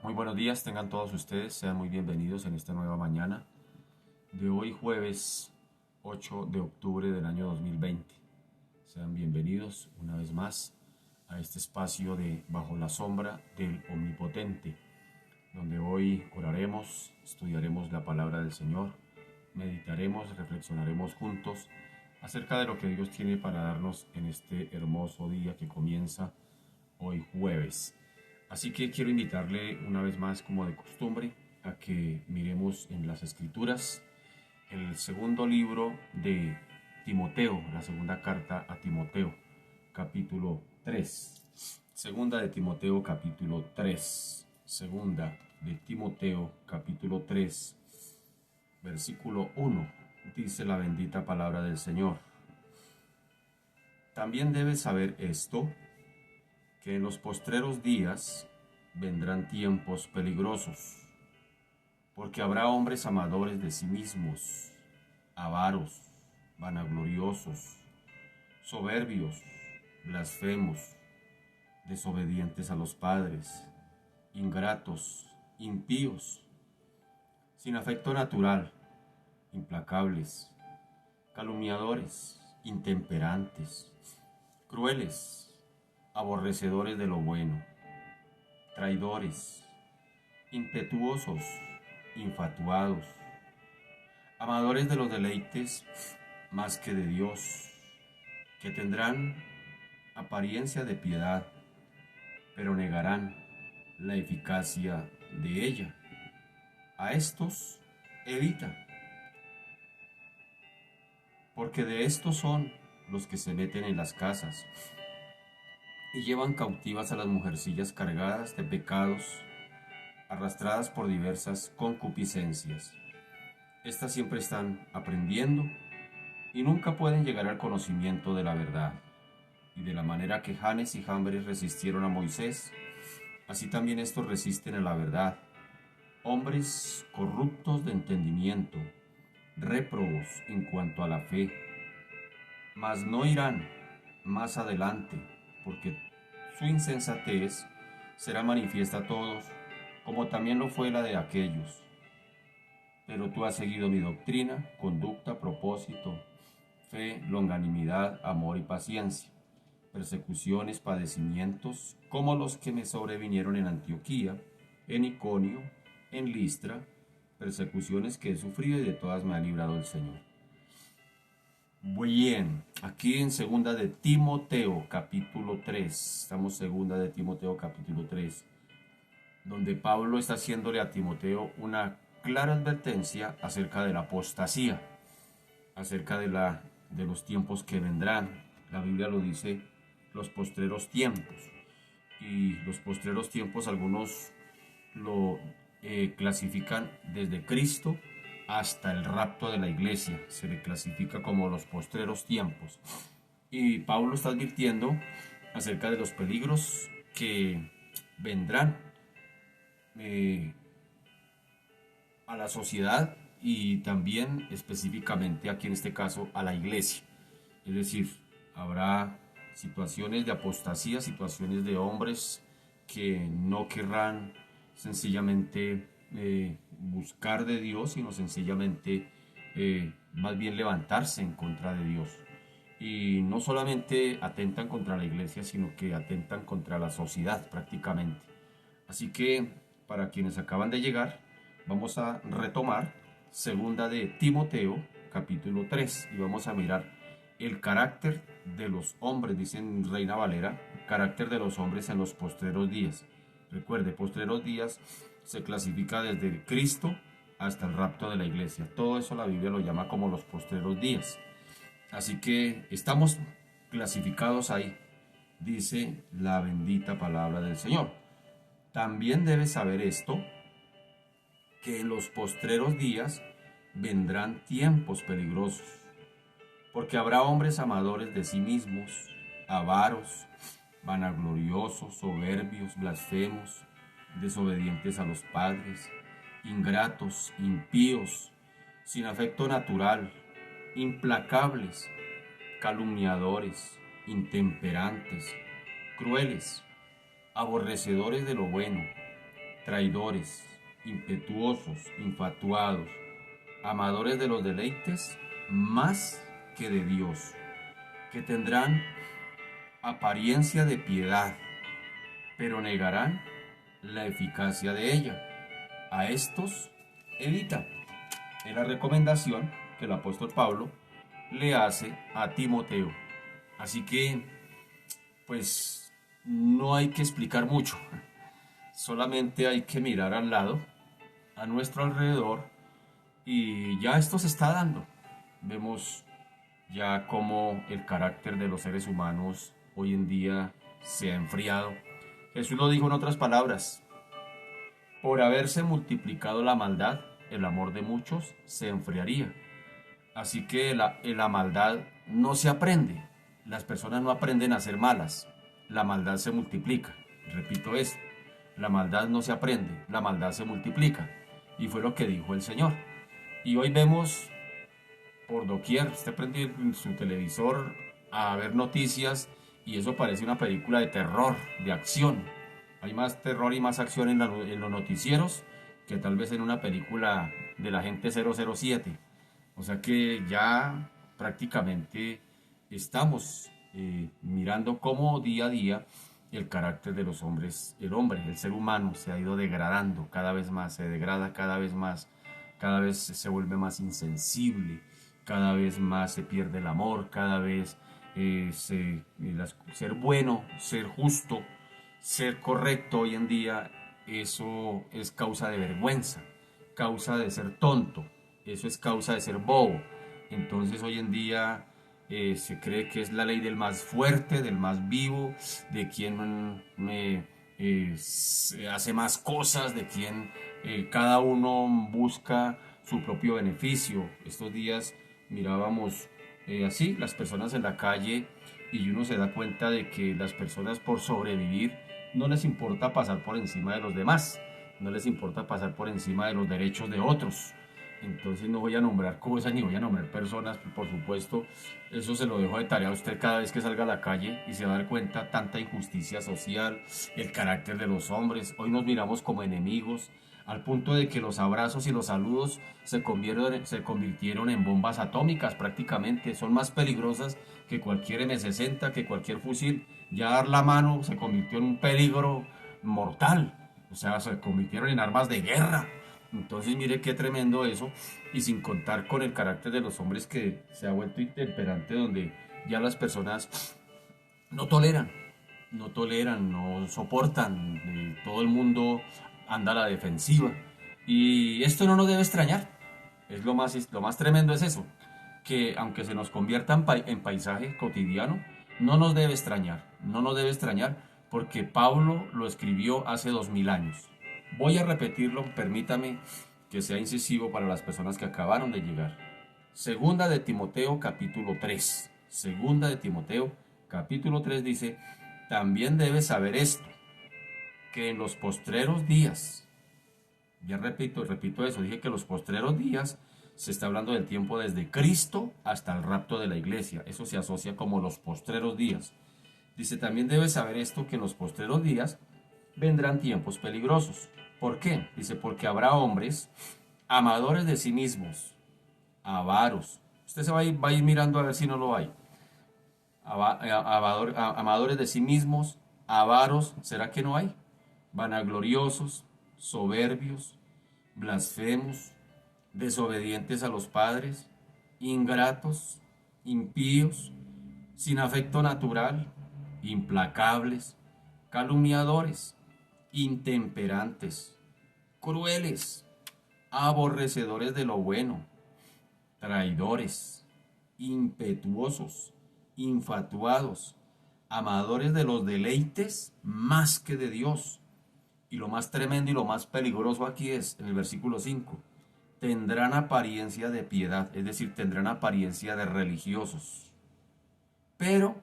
Muy buenos días, tengan todos ustedes, sean muy bienvenidos en esta nueva mañana de hoy jueves 8 de octubre del año 2020. Sean bienvenidos una vez más a este espacio de Bajo la Sombra del Omnipotente, donde hoy oraremos, estudiaremos la palabra del Señor, meditaremos, reflexionaremos juntos acerca de lo que Dios tiene para darnos en este hermoso día que comienza hoy jueves. Así que quiero invitarle una vez más, como de costumbre, a que miremos en las Escrituras el segundo libro de Timoteo, la segunda carta a Timoteo, capítulo 3. Segunda de Timoteo, capítulo 3. Segunda de Timoteo, capítulo 3, versículo 1. Dice la bendita palabra del Señor. También debes saber esto, que en los postreros días vendrán tiempos peligrosos, porque habrá hombres amadores de sí mismos, avaros, vanagloriosos, soberbios, blasfemos, desobedientes a los padres, ingratos, impíos, sin afecto natural, implacables, calumniadores, intemperantes, crueles, aborrecedores de lo bueno, traidores, impetuosos, infatuados, amadores de los deleites más que de Dios, que tendrán apariencia de piedad, pero negarán la eficacia de ella. A estos evita, porque de estos son los que se meten en las casas y llevan cautivas a las mujercillas cargadas de pecados, arrastradas por diversas concupiscencias. Estas siempre están aprendiendo y nunca pueden llegar al conocimiento de la verdad. Y de la manera que Janes y Jambres resistieron a Moisés, así también estos resisten a la verdad. Hombres corruptos de entendimiento, réprobos en cuanto a la fe, mas no irán más adelante, porque su insensatez será manifiesta a todos, como también lo fue la de aquellos. Pero tú has seguido mi doctrina, conducta, propósito, fe, longanimidad, amor y paciencia, persecuciones, padecimientos, como los que me sobrevinieron en Antioquía, en Iconio, en Listra, persecuciones que he sufrido y de todas me ha librado el Señor. Bien, aquí en segunda de Timoteo, capítulo 3, estamos segunda de Timoteo, capítulo 3, donde Pablo está haciéndole a Timoteo una clara advertencia acerca de la apostasía, acerca de los tiempos que vendrán. La Biblia lo dice, los postreros tiempos. Y los postreros tiempos algunos lo clasifican desde Cristo hasta el rapto de la iglesia. Se le clasifica como los postreros tiempos. Y Pablo está advirtiendo acerca de los peligros que vendrán a la sociedad y también específicamente aquí en este caso a la iglesia. Es decir, habrá situaciones de apostasía, situaciones de hombres que no querrán sencillamente buscar de Dios, sino sencillamente más bien levantarse en contra de Dios. Y no solamente atentan contra la iglesia, sino que atentan contra la sociedad prácticamente. Así que para quienes acaban de llegar, vamos a retomar segunda de Timoteo, capítulo 3, y vamos a mirar el carácter de los hombres, dice en Reina Valera, carácter de los hombres en los postreros días. Recuerde, postreros días se clasifica desde Cristo hasta el rapto de la iglesia. Todo eso la Biblia lo llama como los postreros días. Así que estamos clasificados ahí, dice la bendita palabra del Señor. También debes saber esto, que en los postreros días vendrán tiempos peligrosos, porque habrá hombres amadores de sí mismos, avaros, vanagloriosos, soberbios, blasfemos, desobedientes a los padres, ingratos, impíos, sin afecto natural, implacables, calumniadores, intemperantes, crueles, aborrecedores de lo bueno, traidores, impetuosos, infatuados, amadores de los deleites más que de Dios, que tendrán apariencia de piedad, pero negarán la eficacia de ella. A estos evita. Es la recomendación que el apóstol Pablo le hace a Timoteo. Así que, pues, no hay que explicar mucho. Solamente hay que mirar al lado, a nuestro alrededor, y ya esto se está dando. Vemos ya cómo el carácter de los seres humanos hoy en día se ha enfriado. Jesús lo dijo en otras palabras: por haberse multiplicado la maldad, el amor de muchos se enfriaría. Así que la maldad no se aprende. Las personas no aprenden a ser malas. La maldad se multiplica. Repito esto: la maldad no se aprende, la maldad se multiplica. Y fue lo que dijo el Señor. Y hoy vemos por doquier, usted prende su televisor a ver noticias y eso parece una película de terror, de acción. Hay más terror y más acción en los noticieros que tal vez en una película de la agente 007. O sea que ya prácticamente estamos mirando cómo día a día el carácter de los hombres, el ser humano se ha ido degradando cada vez más, se degrada cada vez más, cada vez se vuelve más insensible, cada vez más se pierde el amor, cada vez ser bueno, ser justo, ser correcto hoy en día, eso es causa de vergüenza, causa de ser tonto, eso es causa de ser bobo. Entonces hoy en día se cree que es la ley del más fuerte, del más vivo, de quien hace más cosas, de quien cada uno busca su propio beneficio. Estos días mirábamos así las personas en la calle y uno se da cuenta de que las personas, por sobrevivir, no les importa pasar por encima de los demás, no les importa pasar por encima de los derechos de otros. Entonces no voy a nombrar cosas ni voy a nombrar personas, por supuesto, eso se lo dejo de tarea a usted cada vez que salga a la calle y se va a dar cuenta tanta injusticia social, el carácter de los hombres. Hoy nos miramos como enemigos, al punto de que los abrazos y los saludos se convirtieron en bombas atómicas prácticamente, son más peligrosas que cualquier M60, que cualquier fusil. Ya dar la mano se convirtió en un peligro mortal, o sea, se convirtieron en armas de guerra. Entonces mire qué tremendo eso, y sin contar con el carácter de los hombres que se ha vuelto intemperante, donde ya las personas no toleran, no soportan, todo el mundo anda a la defensiva. Y esto no nos debe extrañar, lo más tremendo es eso, que aunque se nos convierta en paisaje cotidiano, no nos debe extrañar, no nos debe extrañar, porque Pablo lo escribió hace 2000 años. Voy a repetirlo, permítame que sea incisivo para las personas que acabaron de llegar. Segunda de Timoteo capítulo 3. Segunda de Timoteo capítulo 3 dice: también debes saber esto, que en los postreros días, ya repito eso, dije que los postreros días se está hablando del tiempo desde Cristo hasta el rapto de la iglesia. Eso se asocia como los postreros días. Dice: también debes saber esto, que en los postreros días vendrán tiempos peligrosos. ¿Por qué? Dice: porque habrá hombres amadores de sí mismos, avaros. Usted va a ir mirando a ver si no lo hay. Amadores de sí mismos, avaros, ¿será que no hay? Vanagloriosos, soberbios, blasfemos, desobedientes a los padres, ingratos, impíos, sin afecto natural, implacables, calumniadores, intemperantes, crueles, aborrecedores de lo bueno, traidores, impetuosos, infatuados, amadores de los deleites más que de Dios. Y lo más tremendo y lo más peligroso aquí es, en el versículo 5, tendrán apariencia de piedad, es decir, tendrán apariencia de religiosos, pero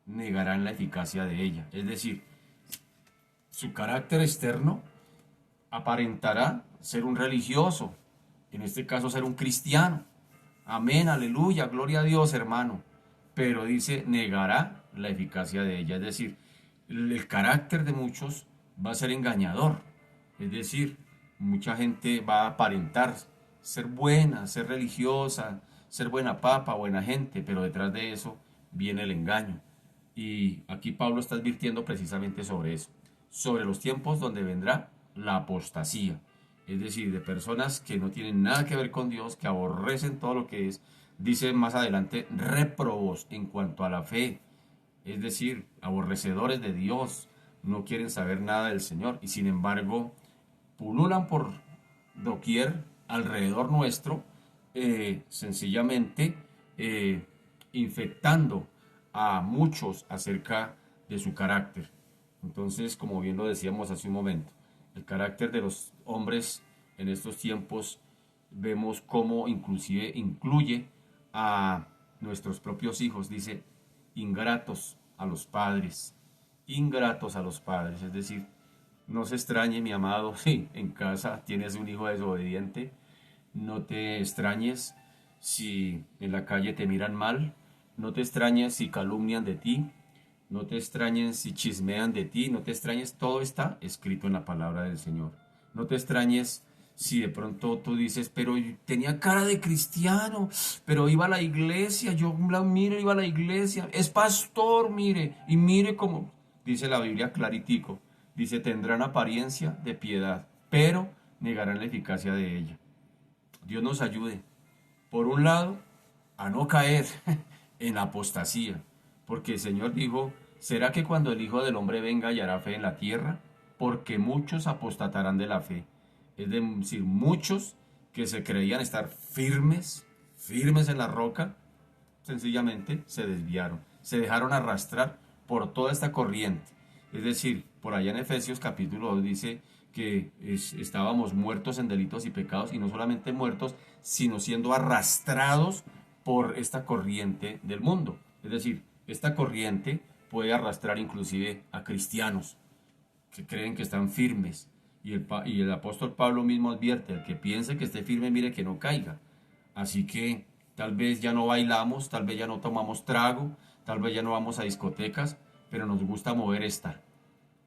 negarán la eficacia de ella. Es decir, su carácter externo aparentará ser un religioso, en este caso ser un cristiano. Amén, aleluya, gloria a Dios, hermano. Pero dice, negará la eficacia de ella. Es decir, el carácter de muchos va a ser engañador. Es decir, mucha gente va a aparentar ser buena, ser religiosa, ser buena papa, buena gente, pero detrás de eso viene el engaño. Y aquí Pablo está advirtiendo precisamente sobre eso, sobre los tiempos donde vendrá la apostasía, es decir, de personas que no tienen nada que ver con Dios, que aborrecen todo lo que es, dice más adelante, réprobos en cuanto a la fe, es decir, aborrecedores de Dios, no quieren saber nada del Señor y sin embargo pululan por doquier alrededor nuestro, sencillamente eh, infectando a muchos acerca de su carácter. Entonces, como bien lo decíamos hace un momento, el carácter de los hombres en estos tiempos vemos cómo inclusive incluye a nuestros propios hijos, dice, ingratos a los padres, es decir, no se extrañe, mi amado, si en casa tienes un hijo desobediente, no te extrañes si en la calle te miran mal, no te extrañes si calumnian de ti, no te extrañes si chismean de ti, no te extrañes, todo está escrito en la palabra del Señor. No te extrañes si de pronto tú dices, pero tenía cara de cristiano, pero iba a la iglesia, yo la miro, iba a la iglesia, es pastor, mire, y mire como dice la Biblia claritico, dice, tendrán apariencia de piedad, pero negarán la eficacia de ella. Dios nos ayude, por un lado, a no caer en la apostasía, porque el Señor dijo, ¿será que cuando el Hijo del Hombre venga hallará fe en la tierra? Porque muchos apostatarán de la fe. Es decir, muchos que se creían estar firmes en la roca, sencillamente se desviaron, se dejaron arrastrar por toda esta corriente. Es decir, por allá en Efesios capítulo 2 dice que estábamos muertos en delitos y pecados, y no solamente muertos, sino siendo arrastrados por esta corriente del mundo. Es decir, esta corriente puede arrastrar inclusive a cristianos que creen que están firmes. Y el apóstol Pablo mismo advierte, el que piense que esté firme, mire que no caiga. Así que tal vez ya no bailamos, tal vez ya no tomamos trago, tal vez ya no vamos a discotecas, pero nos gusta mover esta,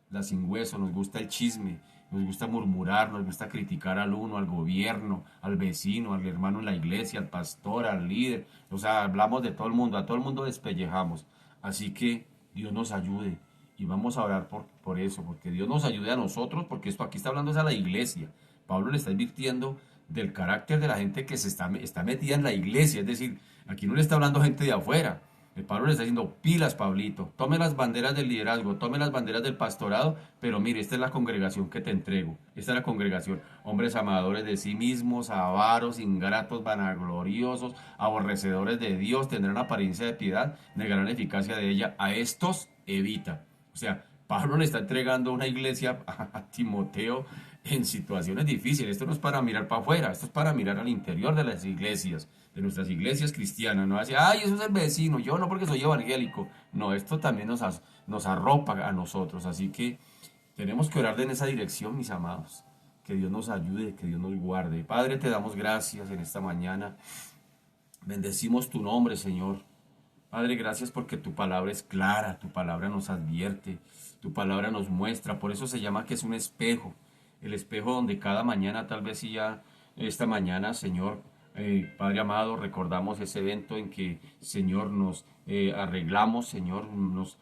la sin hueso, nos gusta el chisme, nos gusta murmurar, nos gusta criticar al uno, al gobierno, al vecino, al hermano en la iglesia, al pastor, al líder. O sea, hablamos de todo el mundo, a todo el mundo despellejamos. Así que Dios nos ayude y vamos a orar por eso, porque Dios nos ayude a nosotros, porque esto aquí está hablando es a la iglesia. Pablo le está advirtiendo del carácter de la gente que está metida en la iglesia, es decir, aquí no le está hablando gente de afuera. El Pablo le está diciendo, pilas, Pablito, tome las banderas del liderazgo, tome las banderas del pastorado, pero mire, esta es la congregación que te entrego. Esta es la congregación. Hombres amadores de sí mismos, avaros, ingratos, vanagloriosos, aborrecedores de Dios, tendrán apariencia de piedad, negarán la eficacia de ella. A estos evita. O sea, Pablo le está entregando una iglesia a Timoteo en situaciones difíciles. Esto no es para mirar para afuera, esto es para mirar al interior de las iglesias, de nuestras iglesias cristianas. No decir, ay, eso es el vecino, yo no porque soy evangélico. No, esto también nos arropa a nosotros. Así que tenemos que orar en esa dirección, mis amados. Que Dios nos ayude, que Dios nos guarde. Padre, te damos gracias en esta mañana. Bendecimos tu nombre, Señor. Padre, gracias porque tu palabra es clara, tu palabra nos advierte, tu palabra nos muestra, por eso se llama que es un espejo, el espejo donde cada mañana, tal vez si ya esta mañana, Señor, Padre amado, recordamos ese evento en que, Señor, nos arreglamos, Señor, nos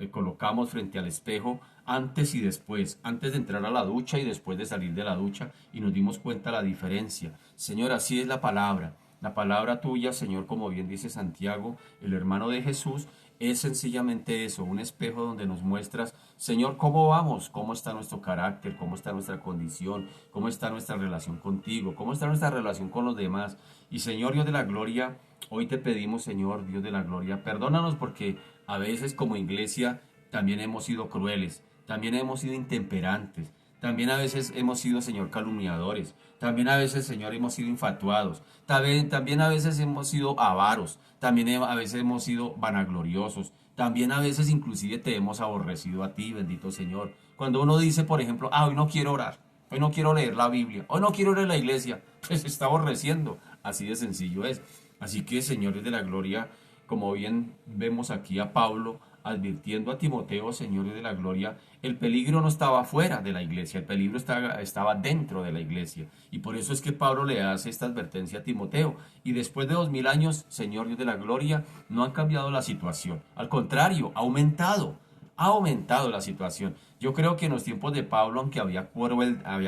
colocamos frente al espejo antes y después, antes de entrar a la ducha y después de salir de la ducha, y nos dimos cuenta la diferencia. Señor, así es la palabra. La palabra tuya, Señor, como bien dice Santiago, el hermano de Jesús, es sencillamente eso, un espejo donde nos muestras, Señor, cómo vamos, cómo está nuestro carácter, cómo está nuestra condición, cómo está nuestra relación contigo, cómo está nuestra relación con los demás. Y Señor, Dios de la gloria, hoy te pedimos, Señor, Dios de la gloria, perdónanos porque a veces como iglesia también hemos sido crueles, también hemos sido intemperantes, también a veces hemos sido, Señor, calumniadores. También a veces, Señor, hemos sido infatuados. También a veces hemos sido avaros. También a veces hemos sido vanagloriosos. También a veces inclusive te hemos aborrecido a ti, bendito Señor. Cuando uno dice, por ejemplo, hoy no quiero orar, hoy no quiero leer la Biblia, hoy no quiero ir a la iglesia, pues se está aborreciendo. Así de sencillo es. Así que, señores de la gloria, como bien vemos aquí a Pablo advirtiendo a Timoteo, Señor de la gloria, el peligro no estaba fuera de la iglesia, el peligro estaba dentro de la iglesia. Y por eso es que Pablo le hace esta advertencia a Timoteo. Y después de 2000 años, Señor Dios de la gloria, no ha cambiado la situación. Al contrario, ha aumentado la situación. Yo creo que en los tiempos de Pablo, aunque había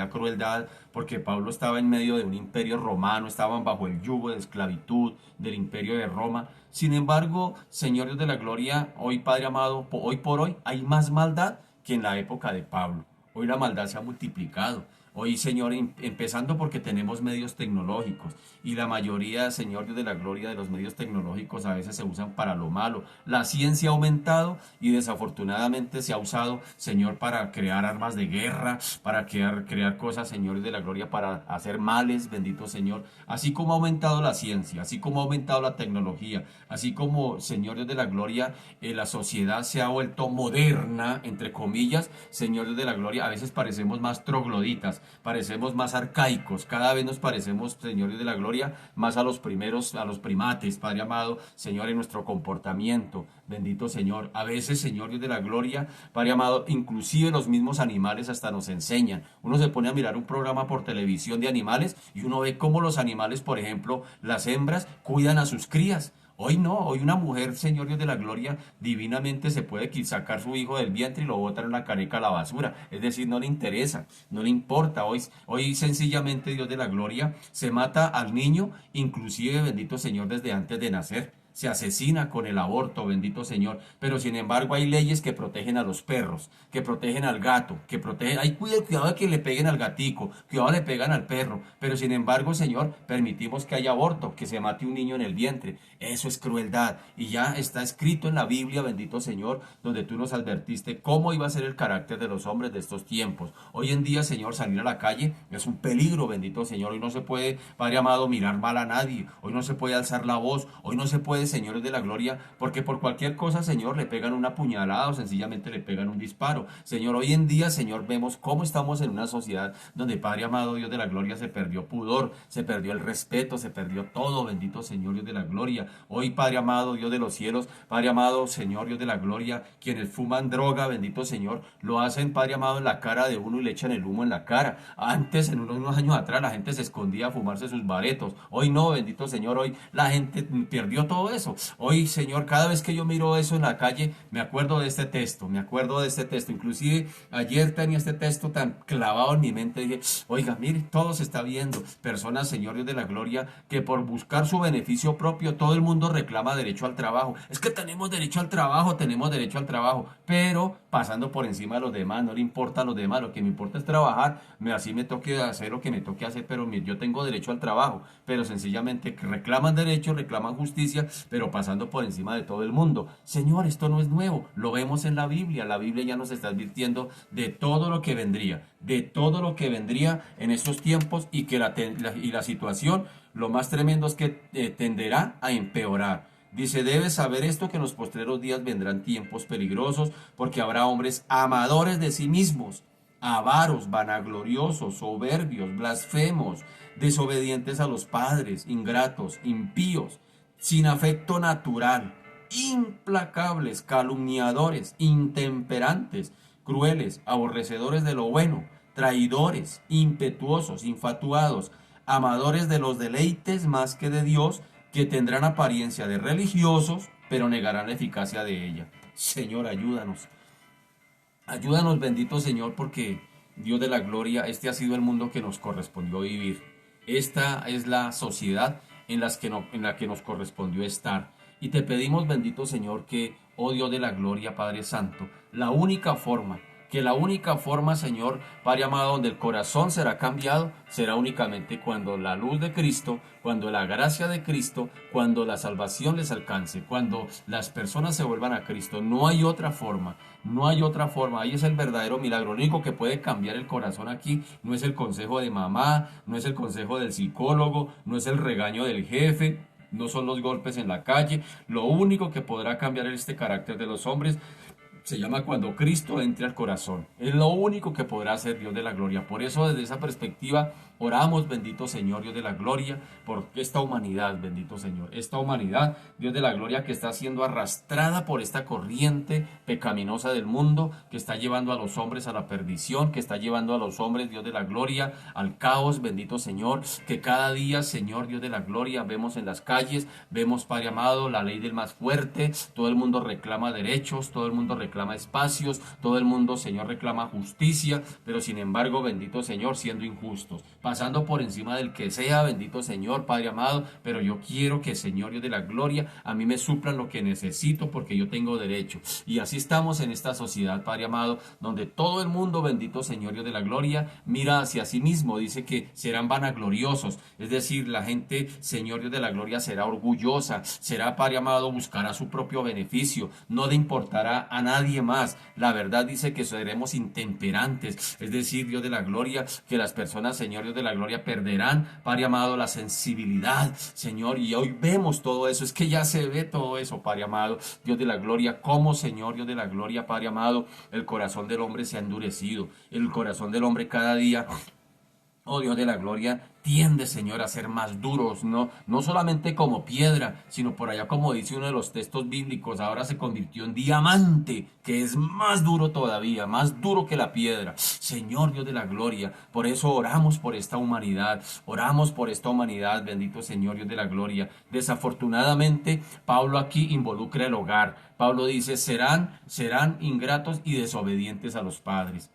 crueldad, porque Pablo estaba en medio de un imperio romano, estaban bajo el yugo de esclavitud del imperio de Roma. Sin embargo, Señor Dios de la gloria, hoy Padre amado, hoy por hoy hay más maldad que en la época de Pablo. Hoy la maldad se ha multiplicado. Hoy, Señor, empezando porque tenemos medios tecnológicos y la mayoría, Señor Dios de la gloria, de los medios tecnológicos a veces se usan para lo malo. La ciencia ha aumentado y desafortunadamente se ha usado, Señor, para crear armas de guerra, para crear cosas, Señor de la gloria, para hacer males, bendito Señor. Así como ha aumentado la ciencia, así como ha aumentado la tecnología, así como, Señor Dios de la gloria, la sociedad se ha vuelto moderna, entre comillas, Señor Dios de la gloria, a veces parecemos más trogloditas, parecemos más arcaicos, cada vez nos parecemos, Señor de la gloria, más a los primates, Padre amado, Señor, en nuestro comportamiento, bendito Señor. A veces, Señor Dios de la gloria, Padre amado, inclusive los mismos animales hasta nos enseñan. Uno se pone a mirar un programa por televisión de animales y uno ve cómo los animales, por ejemplo, las hembras, cuidan a sus crías. Hoy no, hoy una mujer, Señor Dios de la gloria, divinamente se puede sacar su hijo del vientre y lo botar en una caneca a la basura. Es decir, no le interesa, no le importa. Hoy sencillamente Dios de la gloria se mata al niño, inclusive bendito Señor desde antes de nacer. Se asesina con el aborto, bendito Señor. Pero sin embargo hay leyes que protegen a los perros, que protegen al gato, que protegen... Hay cuidado de que le peguen al gatico, cuidado le pegan al perro. Pero sin embargo, Señor, permitimos que haya aborto, que se mate un niño en el vientre. Eso es crueldad. Y ya está escrito en la Biblia, bendito Señor, donde tú nos advertiste cómo iba a ser el carácter de los hombres de estos tiempos. Hoy en día, Señor, salir a la calle es un peligro, bendito Señor. Hoy no se puede, Padre amado, mirar mal a nadie. Hoy no se puede alzar la voz. Hoy no se puede, señores de la gloria, porque por cualquier cosa, Señor, le pegan una puñalada o sencillamente le pegan un disparo. Señor, hoy en día, Señor, vemos cómo estamos en una sociedad donde, Padre amado, Dios de la gloria, se perdió pudor, se perdió el respeto, se perdió todo, bendito Señor, Dios de la gloria. Hoy, Padre amado, Dios de los cielos, Padre amado, Señor, Dios de la gloria, quienes fuman droga, bendito Señor, lo hacen, Padre amado, en la cara de uno y le echan el humo en la cara. Antes, en unos años atrás, la gente se escondía a fumarse sus baretos. Hoy no, bendito Señor, hoy la gente perdió todo eso. Hoy, Señor, cada vez que yo miro eso en la calle, me acuerdo de este texto, Inclusive ayer tenía este texto tan clavado en mi mente, dije, oiga, mire, todo se está viendo. Personas, Señor Dios de la gloria, que por buscar su beneficio propio, todo el mundo reclama derecho al trabajo. Es que tenemos derecho al trabajo, pero pasando por encima de los demás, no le importa a los demás, lo que me importa es trabajar, así me toque hacer lo que me toque hacer, pero yo tengo derecho al trabajo, pero sencillamente reclaman derechos, reclaman justicia, pero pasando por encima de todo el mundo. Señor, esto no es nuevo, lo vemos en la Biblia ya nos está advirtiendo de todo lo que vendría, en estos tiempos y que la situación, lo más tremendo es que tenderá a empeorar. Dice, debes saber esto, que en los postreros días vendrán tiempos peligrosos, porque habrá hombres amadores de sí mismos, avaros, vanagloriosos, soberbios, blasfemos, desobedientes a los padres, ingratos, impíos, sin afecto natural, implacables, calumniadores, intemperantes, crueles, aborrecedores de lo bueno, traidores, impetuosos, infatuados, amadores de los deleites más que de Dios, que tendrán apariencia de religiosos, pero negarán la eficacia de ella. Señor, ayúdanos. Ayúdanos, bendito Señor, porque Dios de la gloria, este ha sido el mundo que nos correspondió vivir. Esta es la sociedad en la que nos correspondió estar. Y te pedimos, bendito Señor, que, oh Dios de la gloria, Padre Santo, la única forma, Señor, Padre amado, donde el corazón será cambiado, será únicamente cuando la luz de Cristo, cuando la gracia de Cristo, cuando la salvación les alcance, cuando las personas se vuelvan a Cristo. No hay otra forma, ahí es el verdadero milagro. Lo único que puede cambiar el corazón aquí no es el consejo de mamá, no es el consejo del psicólogo, no es el regaño del jefe, no son los golpes en la calle. Lo único que podrá cambiar este carácter de los hombres Se llama cuando Cristo entre al corazón. Es lo único que podrá hacer Dios de la gloria. Por eso desde esa perspectiva oramos, bendito Señor, Dios de la gloria, por esta humanidad, bendito Señor. Esta humanidad, Dios de la gloria, que está siendo arrastrada por esta corriente pecaminosa del mundo, que está llevando a los hombres a la perdición, que está llevando a los hombres, Dios de la gloria, al caos, bendito Señor, que cada día, Señor, Dios de la gloria, vemos en las calles, vemos, Padre amado, la ley del más fuerte, todo el mundo reclama derechos, todo el mundo reclama espacios, todo el mundo, Señor, reclama justicia, pero sin embargo, bendito Señor, siendo injustos, pasando por encima del que sea, bendito Señor, Padre amado, pero yo quiero que, Señor, Dios de la gloria, a mí me suplan lo que necesito porque yo tengo derecho. Y así estamos en esta sociedad, Padre amado, donde todo el mundo, bendito Señor, Dios de la gloria, mira hacia sí mismo, dice que serán vanagloriosos, es decir, la gente, Señor, Dios de la gloria, será orgullosa, será, Padre amado, buscará su propio beneficio, no le importará a nadie más. La verdad dice que seremos intemperantes, es decir, Dios de la gloria, que las personas, Señor, Dios de la gloria, perderán, Padre amado, la sensibilidad, Señor, y hoy vemos todo eso, es que ya se ve todo eso, Padre amado, Dios de la gloria, como, Señor, Dios de la gloria, Padre amado, el corazón del hombre se ha endurecido, el corazón del hombre cada día, oh Dios de la gloria, tiende, Señor, a ser más duros, no solamente como piedra, sino por allá, como dice uno de los textos bíblicos, ahora se convirtió en diamante, que es más duro todavía, más duro que la piedra. Señor, Dios de la gloria, por eso oramos por esta humanidad, bendito Señor, Dios de la gloria. Desafortunadamente, Pablo aquí involucra el hogar. Pablo dice, serán ingratos y desobedientes a los padres.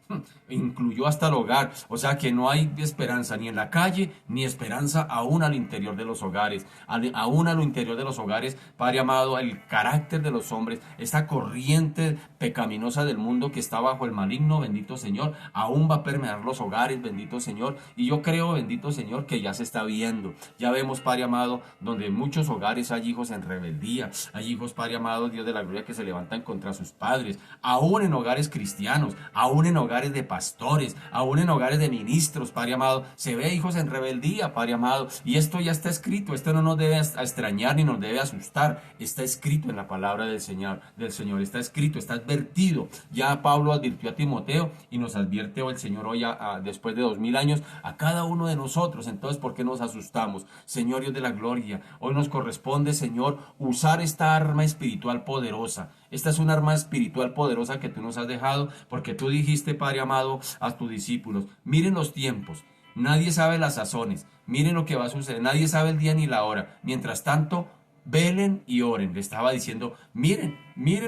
Incluyó hasta el hogar, o sea que no hay esperanza ni en la calle, ni esperanza aún al interior de los hogares, aún a lo interior de los hogares, Padre amado, el carácter de los hombres, esta corriente pecaminosa del mundo que está bajo el maligno, bendito Señor, aún va a permear los hogares, bendito Señor, y yo creo, bendito Señor, que ya se está viendo, ya vemos, Padre amado, donde en muchos hogares hay hijos en rebeldía, hay hijos, Padre amado, Dios de la gloria, que se levantan contra sus padres, aún en hogares cristianos, aún en hogares de pastores, aún en hogares de ministros, Padre amado, se ve hijos en rebeldía, Padre amado, y esto ya está escrito, esto no nos debe extrañar ni nos debe asustar, está escrito en la palabra del Señor, está escrito, está advertido, ya Pablo advirtió a Timoteo y nos advierte hoy el Señor hoy, después de 2000 años, a cada uno de nosotros. Entonces, ¿por qué nos asustamos? Señor Dios de la gloria, hoy nos corresponde, Señor, usar esta arma espiritual poderosa. Esta es una arma espiritual poderosa que tú nos has dejado, porque tú dijiste, Padre amado, a tus discípulos, miren los tiempos, nadie sabe las sazones, miren lo que va a suceder, nadie sabe el día ni la hora. Mientras tanto, velen y oren. Le estaba diciendo, miren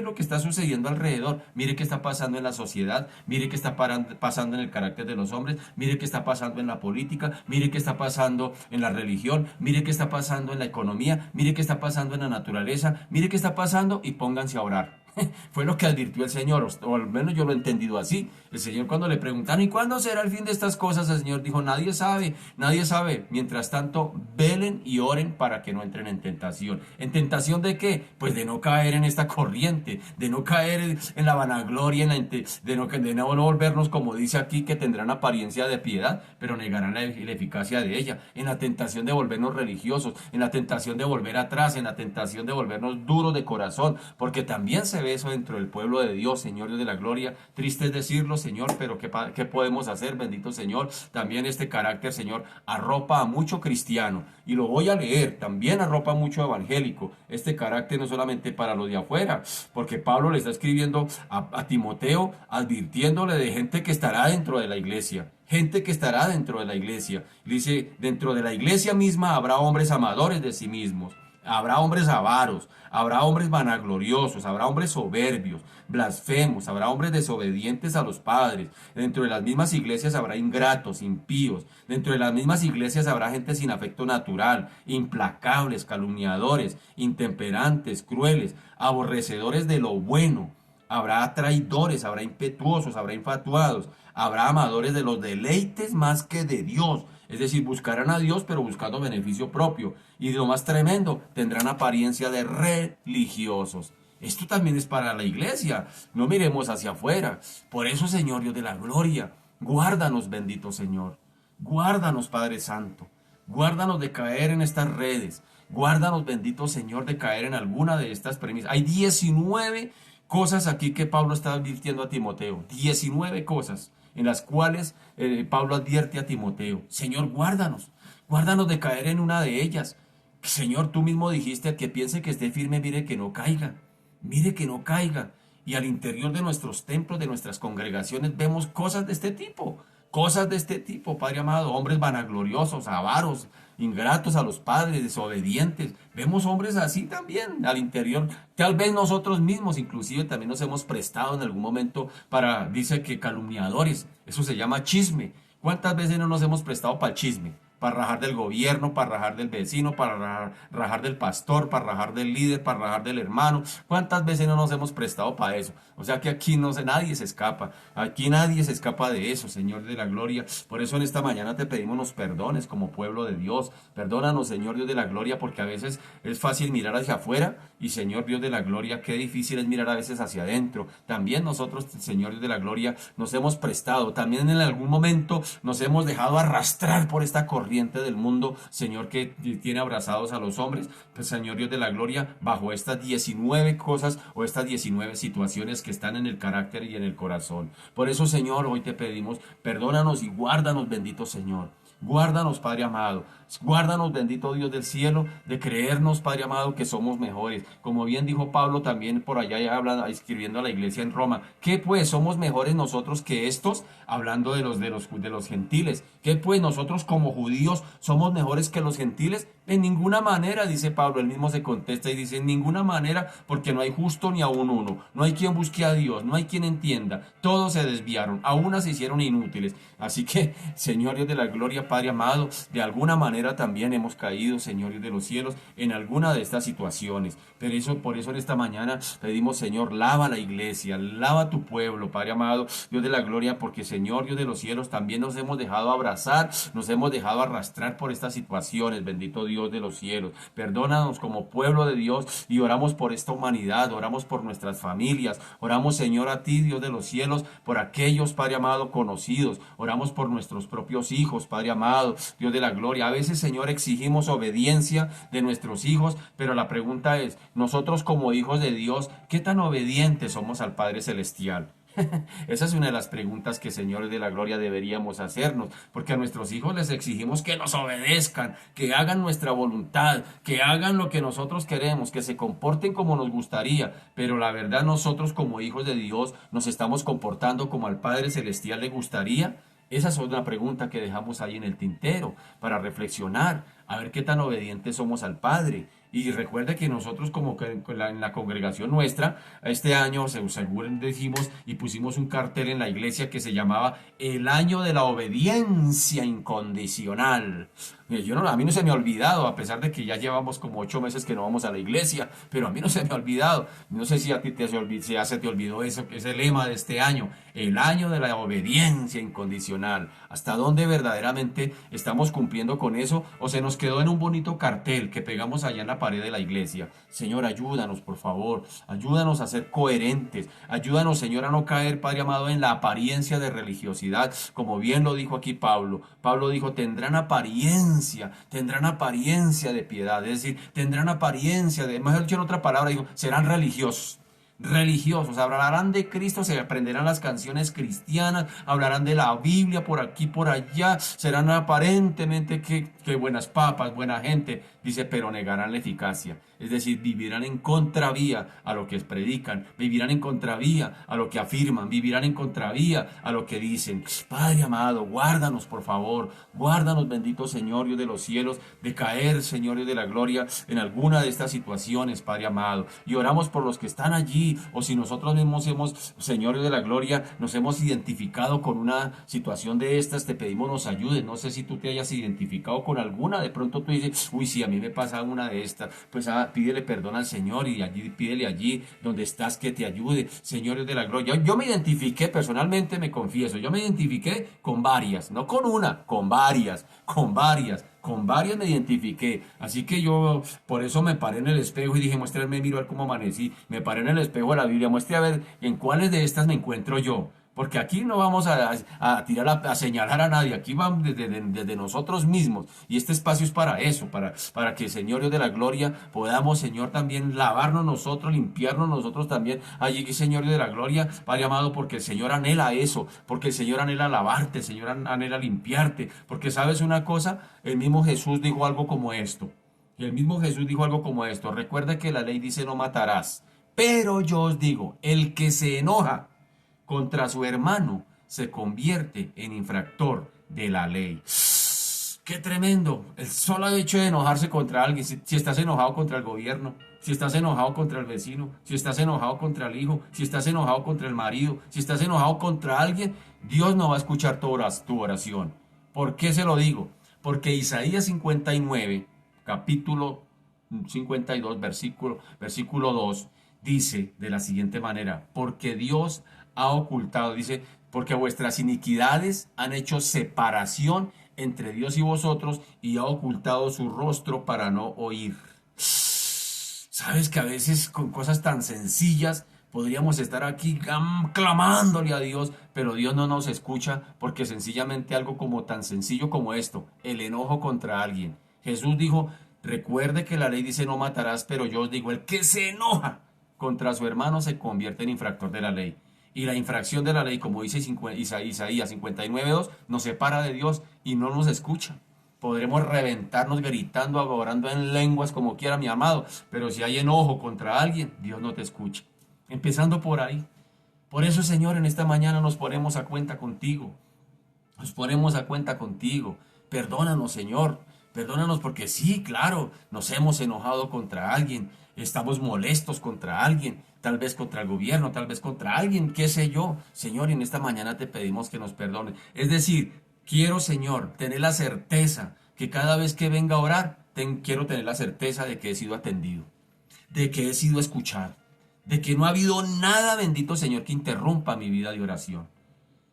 lo que está sucediendo alrededor, mire qué está pasando en la sociedad, mire qué está pasando en el carácter de los hombres, mire qué está pasando en la política, mire qué está pasando en la religión, mire qué está pasando en la economía, mire qué está pasando en la naturaleza, mire qué está pasando y pónganse a orar. Fue lo que advirtió el Señor, o al menos yo lo he entendido así. El Señor, cuando le preguntaron, ¿y cuándo será el fin de estas cosas? El Señor dijo, nadie sabe, nadie sabe. Mientras tanto, velen y oren para que no entren en tentación. ¿En tentación de qué? Pues de no caer en esta corriente, de no caer en la vanagloria, de no volvernos, como dice aquí, que tendrán apariencia de piedad, pero negarán la eficacia de ella. En la tentación de volvernos religiosos, en la tentación de volver atrás, en la tentación de volvernos duros de corazón, porque también se ve eso dentro del pueblo de Dios, Señor Dios de la gloria. Triste es decirlo, Señor, pero ¿qué podemos hacer, bendito Señor? También este carácter, Señor, arropa a mucho cristiano, y lo voy a leer, también arropa a mucho evangélico. Este carácter no solamente para lo de afuera, porque Pablo le está escribiendo a Timoteo, advirtiéndole de gente que estará dentro de la iglesia. Gente que estará dentro de la iglesia. Dice, dentro de la iglesia misma habrá hombres amadores de sí mismos. Habrá hombres avaros, habrá hombres vanagloriosos, habrá hombres soberbios, blasfemos, habrá hombres desobedientes a los padres. Dentro de las mismas iglesias habrá ingratos, impíos. Dentro de las mismas iglesias habrá gente sin afecto natural, implacables, calumniadores, intemperantes, crueles, aborrecedores de lo bueno. Habrá traidores, habrá impetuosos, habrá infatuados, habrá amadores de los deleites más que de Dios. Es decir, buscarán a Dios pero buscando beneficio propio. Y lo más tremendo, tendrán apariencia de religiosos. Esto también es para la iglesia. No miremos hacia afuera. Por eso, Señor Dios de la gloria, guárdanos, bendito Señor. Guárdanos, Padre Santo. Guárdanos de caer en estas redes. Guárdanos, bendito Señor, de caer en alguna de estas premisas. Hay 19 Cosas aquí que Pablo está advirtiendo a Timoteo. 19 cosas en las cuales Pablo advierte a Timoteo. Señor, guárdanos. Guárdanos de caer en una de ellas. Señor, tú mismo dijiste al que piense que esté firme, mire que no caiga. Mire que no caiga. Y al interior de nuestros templos, de nuestras congregaciones, vemos cosas de este tipo. Cosas de este tipo, Padre amado. Hombres vanagloriosos, avaros, ingratos a los padres, desobedientes. Vemos hombres así también al interior. Tal vez nosotros mismos, inclusive, también nos hemos prestado en algún momento para, dice que calumniadores. Eso se llama chisme. ¿Cuántas veces no nos hemos prestado para el chisme? Para rajar del gobierno, para rajar del vecino, para rajar del pastor, para rajar del líder, para rajar del hermano. ¿Cuántas veces no nos hemos prestado para eso? O sea que aquí no sé, nadie se escapa. Aquí nadie se escapa de eso, Señor de la gloria. Por eso en esta mañana te pedimos nos perdones como pueblo de Dios. Perdónanos, Señor Dios de la gloria, porque a veces es fácil mirar hacia afuera y, Señor Dios de la gloria, qué difícil es mirar a veces hacia adentro. También nosotros, Señor Dios de la gloria, nos hemos prestado. También en algún momento nos hemos dejado arrastrar por esta corriente del mundo, Señor, que tiene abrazados a los hombres. Pues, Señor Dios de la gloria, bajo estas 19 cosas o estas 19 situaciones que están en el carácter y en el corazón. Por eso, Señor, hoy te pedimos, perdónanos y guárdanos, bendito Señor. Guárdanos, Padre amado. Guárdanos, bendito Dios del cielo, de creernos, Padre amado, que somos mejores. Como bien dijo Pablo también por allá, ya habla, escribiendo a la iglesia en Roma. ¿Qué pues somos mejores nosotros que estos? Hablando de los gentiles. ¿Qué pues nosotros como judíos somos mejores que los gentiles? En ninguna manera, dice Pablo. Él mismo se contesta y dice, en ninguna manera, porque no hay justo ni aún uno. No hay quien busque a Dios, no hay quien entienda. Todos se desviaron, a unas se hicieron inútiles. Así que, Señor Dios de la gloria, Padre amado, de alguna manera también hemos caído, Señor Dios de los cielos, en alguna de estas situaciones. Pero por eso en esta mañana pedimos, Señor, lava la iglesia, lava tu pueblo, Padre amado, Dios de la gloria, porque, Señor Dios de los cielos, también nos hemos dejado abrazar, nos hemos dejado arrastrar por estas situaciones, bendito Dios de los cielos. Perdónanos como pueblo de Dios y oramos por esta humanidad, oramos por nuestras familias, oramos, Señor, a ti, Dios de los cielos, por aquellos, Padre amado, conocidos, oramos por nuestros propios hijos, Padre amado, Dios de la gloria. A veces, Señor, exigimos obediencia de nuestros hijos, pero la pregunta es, nosotros como hijos de Dios, ¿qué tan obedientes somos al Padre Celestial? Esa es una de las preguntas que, Señor de la gloria, deberíamos hacernos, porque a nuestros hijos les exigimos que nos obedezcan, que hagan nuestra voluntad, que hagan lo que nosotros queremos, que se comporten como nos gustaría, pero la verdad nosotros como hijos de Dios nos estamos comportando como al Padre Celestial le gustaría. Esa es una pregunta que dejamos ahí en el tintero para reflexionar, a ver qué tan obedientes somos al Padre. Y recuerde que nosotros como que en la congregación nuestra, este año, según decimos, y pusimos un cartel en la iglesia que se llamaba el año de la obediencia incondicional. A mí no se me ha olvidado, a pesar de que ya llevamos como 8 meses que no vamos a la iglesia, pero a mí no se me ha olvidado. No sé si a ti ya se te olvidó eso, que es el lema de este año, el año de la obediencia incondicional. ¿Hasta dónde verdaderamente estamos cumpliendo con eso? ¿O se nos quedó en un bonito cartel que pegamos allá en la pared de la iglesia? Señor, ayúdanos, por favor. Ayúdanos a ser coherentes. Ayúdanos, Señor, a no caer, Padre amado, en la apariencia de religiosidad. Como bien lo dijo aquí Pablo. Pablo dijo, tendrán apariencia de piedad. Es decir, tendrán apariencia de, mejor dicho en otra palabra, dijo, serán religiosos, hablarán de Cristo, se aprenderán las canciones cristianas, hablarán de la Biblia por aquí, por allá, serán aparentemente que buenas papas, buena gente, dice, pero negarán la eficacia. Es decir, vivirán en contravía a lo que predican, vivirán en contravía a lo que afirman, vivirán en contravía a lo que dicen. Padre amado, guárdanos, por favor, guárdanos, bendito Señor Dios de los cielos, de caer, Señor Dios de la gloria, en alguna de estas situaciones, Padre amado. Y oramos por los que están allí, o si nosotros mismos Señor Dios de la gloria, nos hemos identificado con una situación de estas, te pedimos nos ayudes. No sé si tú te hayas identificado con alguna, de pronto tú dices, uy, sí, a mí me pasa una de estas, pues pídele perdón al Señor y pídele allí donde estás que te ayude, Señor Dios de la gloria. Yo me identifiqué, personalmente me confieso, yo me identifiqué con varias, no con una, con varias me identifiqué. Así que yo por eso me paré en el espejo y dije, muéstrame, miro a ver cómo amanecí. Me paré en el espejo de la Biblia, muestre a ver en cuáles de estas me encuentro yo. Porque aquí no vamos a tirar a señalar a nadie, aquí vamos desde nosotros mismos. Y este espacio es para eso, para que, Señor Dios de la gloria, podamos, Señor, también lavarnos nosotros, limpiarnos nosotros también. Allí, Señor Dios de la gloria, Padre amado, porque el Señor anhela eso, porque el Señor anhela lavarte, el Señor anhela limpiarte. Porque sabes una cosa, el mismo Jesús dijo algo como esto. Y el mismo Jesús dijo algo como esto. Recuerda que la ley dice no matarás. Pero yo os digo, el que se enoja contra su hermano se convierte en infractor de la ley. ¡Qué tremendo! El solo hecho de enojarse contra alguien, si estás enojado contra el gobierno, si estás enojado contra el vecino, si estás enojado contra el hijo, si estás enojado contra el marido, si estás enojado contra alguien, Dios no va a escuchar tu oración. ¿Por qué se lo digo? Porque Isaías 59, capítulo 52, versículo 2, dice de la siguiente manera, porque Dios ha ocultado, dice, porque vuestras iniquidades han hecho separación entre Dios y vosotros y ha ocultado su rostro para no oír. Sabes que a veces con cosas tan sencillas podríamos estar aquí clamándole a Dios, pero Dios no nos escucha porque sencillamente algo como tan sencillo como esto, el enojo contra alguien. Jesús dijo, recuerde que la ley dice no matarás, pero yo os digo, el que se enoja contra su hermano se convierte en infractor de la ley. Y la infracción de la ley, como dice Isaías 59:2, nos separa de Dios y no nos escucha. Podremos reventarnos gritando, orando en lenguas como quiera, mi amado, pero si hay enojo contra alguien, Dios no te escucha. Empezando por ahí. Por eso, Señor, en esta mañana nos ponemos a cuenta contigo. Nos ponemos a cuenta contigo. Perdónanos, Señor. Perdónanos porque sí, claro, nos hemos enojado contra alguien. Estamos molestos contra alguien. Tal vez contra el gobierno, tal vez contra alguien, qué sé yo. Señor, y en esta mañana te pedimos que nos perdones. Es decir, quiero, Señor, tener la certeza que cada vez que venga a orar, quiero tener la certeza de que he sido atendido, de que he sido escuchado, de que no ha habido nada, bendito Señor, que interrumpa mi vida de oración.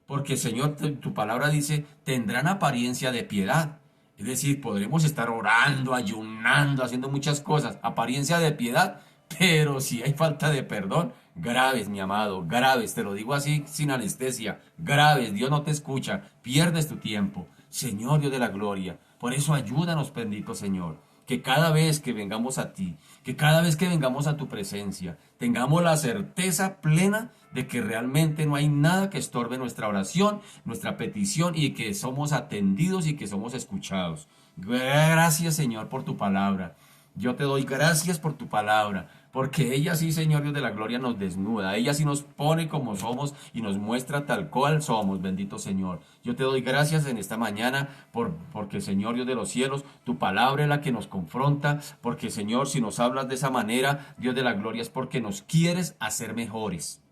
Porque, Señor, tu palabra dice, tendrán apariencia de piedad. Es decir, podremos estar orando, ayunando, haciendo muchas cosas, apariencia de piedad, pero si hay falta de perdón, graves, mi amado, graves, te lo digo así sin anestesia, graves, Dios no te escucha, pierdes tu tiempo. Señor Dios de la gloria, por eso ayúdanos, bendito Señor, que cada vez que vengamos a ti, que cada vez que vengamos a tu presencia, tengamos la certeza plena de que realmente no hay nada que estorbe nuestra oración, nuestra petición y que somos atendidos y que somos escuchados. Gracias, Señor, por tu palabra. Yo te doy gracias por tu palabra, porque ella sí, Señor Dios de la gloria, nos desnuda, ella sí nos pone como somos y nos muestra tal cual somos, bendito Señor. Yo te doy gracias en esta mañana porque, Señor Dios de los cielos, tu palabra es la que nos confronta, porque, Señor, si nos hablas de esa manera, Dios de la gloria, es porque nos quieres hacer mejores.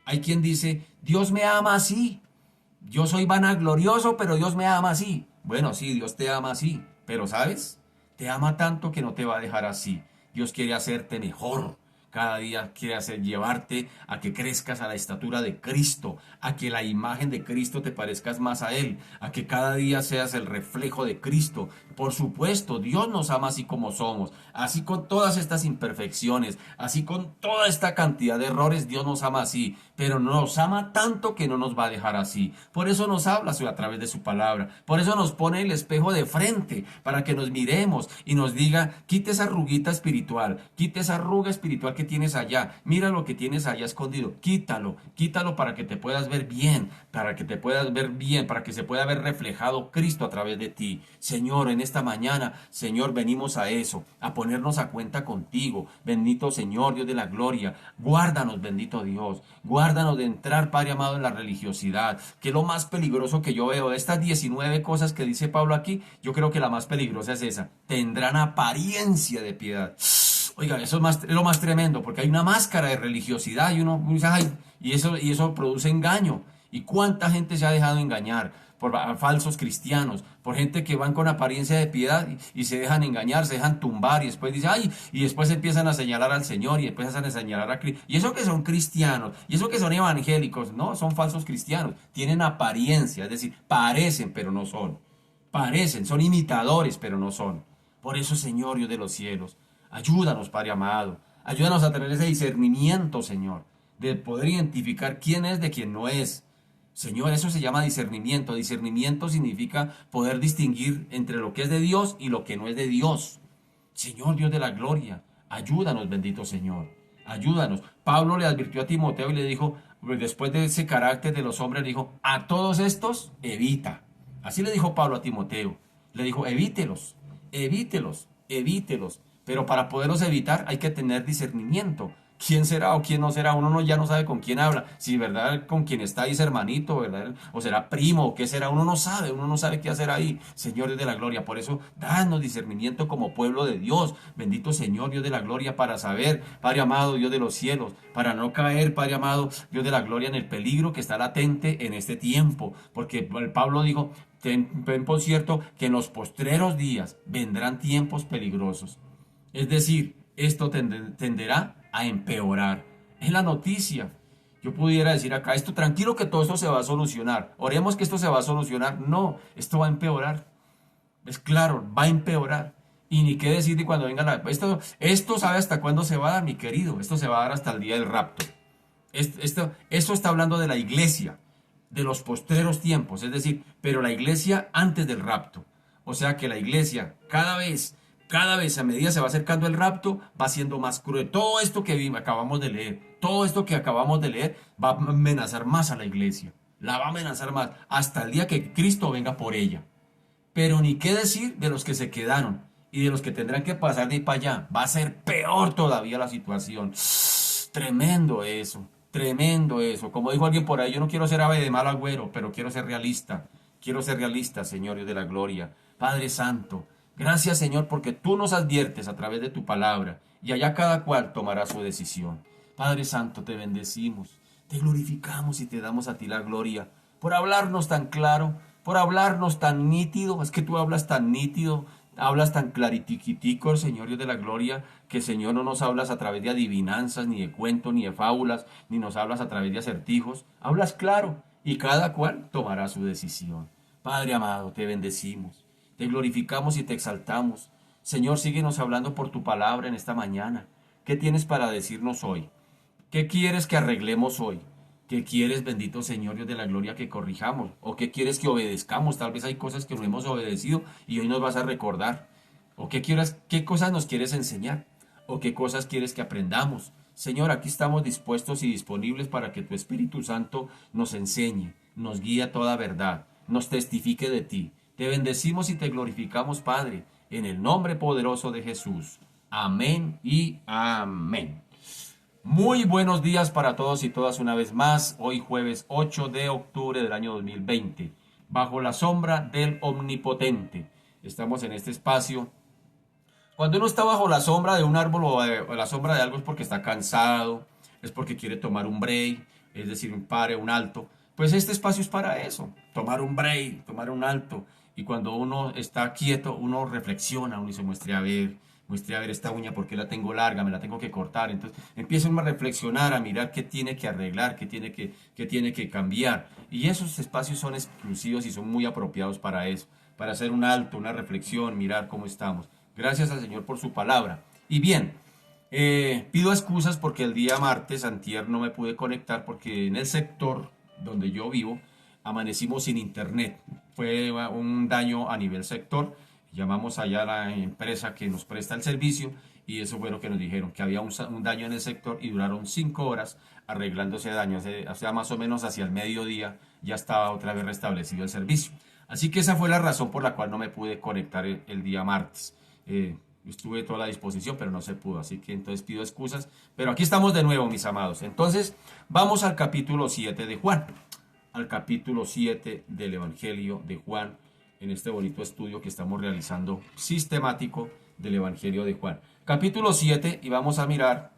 Hay quien dice, Dios me ama así, yo soy vanaglorioso, pero Dios me ama así. Bueno, sí, Dios te ama así, pero ¿sabes? Te ama tanto que no te va a dejar así. Dios quiere hacerte mejor. Cada día quiere llevarte a que crezcas a la estatura de Cristo, a que la imagen de Cristo te parezcas más a Él, a que cada día seas el reflejo de Cristo. Por supuesto, Dios nos ama así como somos, así con todas estas imperfecciones, así con toda esta cantidad de errores, Dios nos ama así, pero nos ama tanto que no nos va a dejar así. Por eso nos habla a través de su palabra, por eso nos pone el espejo de frente, para que nos miremos y nos diga, quite esa arruguita espiritual, quite esa arruga espiritual que tienes allá, mira lo que tienes allá escondido, quítalo para que te puedas ver bien, para que te puedas ver bien, para que se pueda ver reflejado Cristo a través de ti. Señor, en esta mañana, Señor, venimos a eso, a ponernos a cuenta contigo. Bendito Señor, Dios de la gloria, guárdanos, bendito Dios, guárdanos de entrar, Padre amado, en la religiosidad, que es lo más peligroso que yo veo. De estas 19 cosas que dice Pablo aquí, yo creo que la más peligrosa es esa, tendrán apariencia de piedad. Oiga, eso es lo más tremendo, porque hay una máscara de religiosidad y uno dice, ay, y eso produce engaño. ¿Y cuánta gente se ha dejado engañar por falsos cristianos, por gente que van con apariencia de piedad y se dejan engañar, se dejan tumbar y después dice, ay, y después empiezan a señalar al Señor y empiezan a señalar a Cristo? Y eso que son cristianos, y eso que son evangélicos, no, son falsos cristianos, tienen apariencia, es decir, parecen pero no son, parecen, son imitadores pero no son. Por eso, Señor Dios de los cielos, ayúdanos, Padre amado, ayúdanos a tener ese discernimiento, Señor, de poder identificar quién es de quién no es. Señor, eso se llama discernimiento. Discernimiento significa poder distinguir entre lo que es de Dios y lo que no es de Dios. Señor Dios de la gloria, ayúdanos, bendito Señor. Ayúdanos. Pablo le advirtió a Timoteo y le dijo, después de ese carácter de los hombres, le dijo, a todos estos evita. Así le dijo Pablo a Timoteo. Le dijo, evítelos, evítelos, evítelos. Pero para poderlos evitar hay que tener discernimiento. ¿Quién será o quién no será? Uno no, ya no sabe con quién habla. Si verdad con quien está ahí es hermanito, ¿verdad? O será primo, o qué será. Uno no sabe qué hacer ahí. Señores de la gloria. Por eso, danos discernimiento como pueblo de Dios. Bendito Señor, Dios de la gloria, para saber, Padre amado, Dios de los cielos, para no caer, Padre amado, Dios de la gloria, en el peligro que está latente en este tiempo. Porque el Pablo dijo, ten por cierto que en los postreros días vendrán tiempos peligrosos. Es decir, esto tenderá a empeorar. Es la noticia. Yo pudiera decir acá, esto tranquilo que todo esto se va a solucionar. Oremos que esto se va a solucionar. No, esto va a empeorar. Es claro, va a empeorar. Y ni qué decir de cuando venga la... Esto sabe hasta cuándo se va a dar, mi querido. Esto se va a dar hasta el día del rapto. Esto está hablando de la iglesia, de los postreros tiempos. Es decir, pero la iglesia antes del rapto. O sea que la iglesia cada vez a medida se va acercando el rapto, va siendo más cruel. Todo esto que acabamos de leer, todo esto que acabamos de leer va a amenazar más a la iglesia. La va a amenazar más hasta el día que Cristo venga por ella. Pero ni qué decir de los que se quedaron y de los que tendrán que pasar de ahí para allá. Va a ser peor todavía la situación. Tremendo eso, tremendo eso. Como dijo alguien por ahí, yo no quiero ser ave de mal agüero, pero quiero ser realista. Quiero ser realista, Señor Dios de la gloria. Padre Santo, gracias, Señor, porque tú nos adviertes a través de tu palabra y allá cada cual tomará su decisión. Padre Santo, te bendecimos, te glorificamos y te damos a ti la gloria por hablarnos tan claro, por hablarnos tan nítido. Es que tú hablas tan nítido, hablas tan claritiquitico, Señor Dios de la gloria, que Señor no nos hablas a través de adivinanzas, ni de cuentos, ni de fábulas, ni nos hablas a través de acertijos. Hablas claro y cada cual tomará su decisión. Padre amado, te bendecimos, te glorificamos y te exaltamos. Señor, síguenos hablando por tu palabra en esta mañana. ¿Qué tienes para decirnos hoy? ¿Qué quieres que arreglemos hoy? ¿Qué quieres, bendito Señor Dios de la gloria, que corrijamos? ¿O qué quieres que obedezcamos? Tal vez hay cosas que no hemos obedecido y hoy nos vas a recordar. ¿O qué cosas nos quieres enseñar? ¿O qué cosas quieres que aprendamos? Señor, aquí estamos dispuestos y disponibles para que tu Espíritu Santo nos enseñe, nos guíe a toda verdad, nos testifique de ti. Te bendecimos y te glorificamos, Padre, en el nombre poderoso de Jesús. Amén y amén. Muy buenos días para todos y todas una vez más, hoy jueves 8 de octubre del año 2020, bajo la sombra del Omnipotente. Estamos en este espacio. Cuando uno está bajo la sombra de un árbol o la sombra de algo es porque está cansado, es porque quiere tomar un break, es decir, un pare, un alto. Pues este espacio es para eso, tomar un break, tomar un alto. Y cuando uno está quieto, uno reflexiona, uno se muestre a ver esta uña, ¿por qué la tengo larga? Me la tengo que cortar. Entonces empieza uno a reflexionar, a mirar qué tiene que arreglar, qué tiene que cambiar. Y esos espacios son exclusivos y son muy apropiados para eso, para hacer un alto, una reflexión, mirar cómo estamos. Gracias al Señor por su palabra. Y bien, pido excusas porque el día martes, antier, no me pude conectar porque en el sector donde yo vivo amanecimos sin internet. Fue un daño a nivel sector. Llamamos allá a la empresa que nos presta el servicio y eso fue lo que nos dijeron, que había un daño en el sector y duraron 5 horas arreglando ese daño. O sea, más o menos hacia el mediodía ya estaba otra vez restablecido el servicio. Así que esa fue la razón por la cual no me pude conectar el día martes. Estuve toda la disposición, pero no se pudo, así que entonces pido excusas. Pero aquí estamos de nuevo, mis amados. Entonces, vamos al capítulo 7 de Juan, al capítulo 7 del Evangelio de Juan, en este bonito estudio que estamos realizando sistemático del Evangelio de Juan. Capítulo 7, y vamos a mirar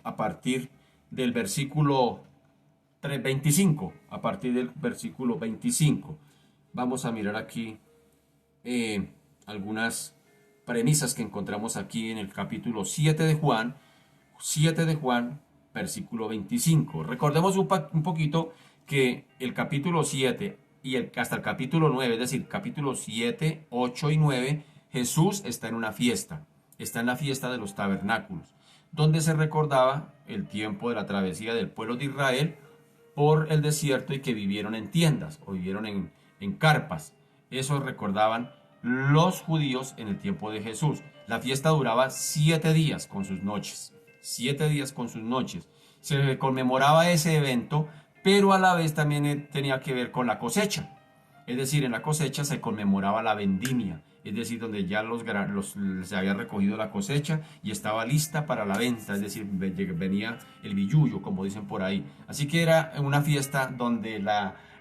a partir del versículo 25, a partir del versículo 25. Vamos a mirar aquí algunas premisas que encontramos aquí en el capítulo 7 de Juan, versículo 25. Recordemos un poquito que el capítulo 7 y hasta el capítulo 9, es decir, capítulos 7, 8 y 9, Jesús está en una fiesta, está en la fiesta de los tabernáculos, donde se recordaba el tiempo de la travesía del pueblo de Israel por el desierto y que vivieron en tiendas o vivieron en carpas. Eso recordaban los judíos en el tiempo de Jesús. La fiesta duraba 7 días con sus noches. 7 días con sus noches. Se conmemoraba ese evento, pero a la vez también tenía que ver con la cosecha. Es decir, en la cosecha se conmemoraba la vendimia, es decir, donde ya se había recogido la cosecha y estaba lista para la venta, es decir, venía el billuyo, como dicen por ahí. Así que era una fiesta donde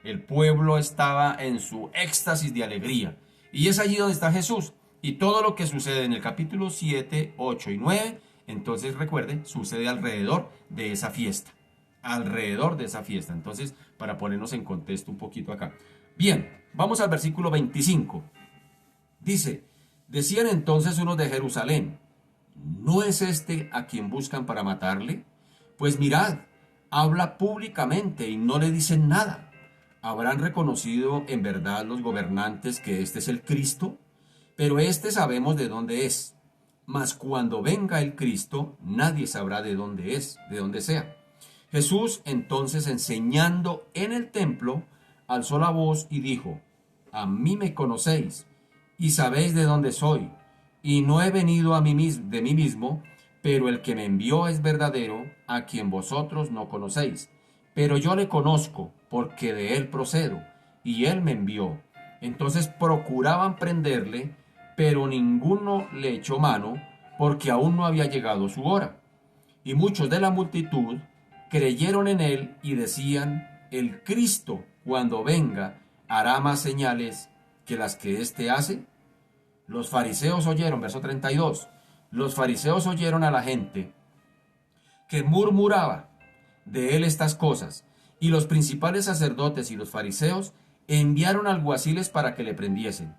el pueblo estaba en su éxtasis de alegría. Y es allí donde está Jesús. Y todo lo que sucede en el capítulo 7, 8 y 9, entonces recuerde, sucede alrededor de esa fiesta. Alrededor de esa fiesta. Entonces, para ponernos en contexto un poquito acá. Bien, vamos al versículo 25. Dice, decían entonces unos de Jerusalén, ¿no es este a quien buscan para matarle? Pues mirad, habla públicamente y no le dicen nada. ¿Habrán reconocido en verdad los gobernantes que este es el Cristo? Pero este sabemos de dónde es. Mas cuando venga el Cristo, nadie sabrá de dónde es, de dónde sea. Jesús entonces, enseñando en el templo, alzó la voz y dijo, a mí me conocéis y sabéis de dónde soy, y no he venido de mí mismo, pero el que me envió es verdadero, a quien vosotros no conocéis. Pero yo le conozco, porque de él procedo, y él me envió. Entonces procuraban prenderle, pero ninguno le echó mano, porque aún no había llegado su hora. Y muchos de la multitud creyeron en él y decían, el Cristo, cuando venga, hará más señales que las que éste hace. Los fariseos oyeron, verso 32, los fariseos oyeron a la gente que murmuraba de él estas cosas, y los principales sacerdotes y los fariseos enviaron alguaciles para que le prendiesen.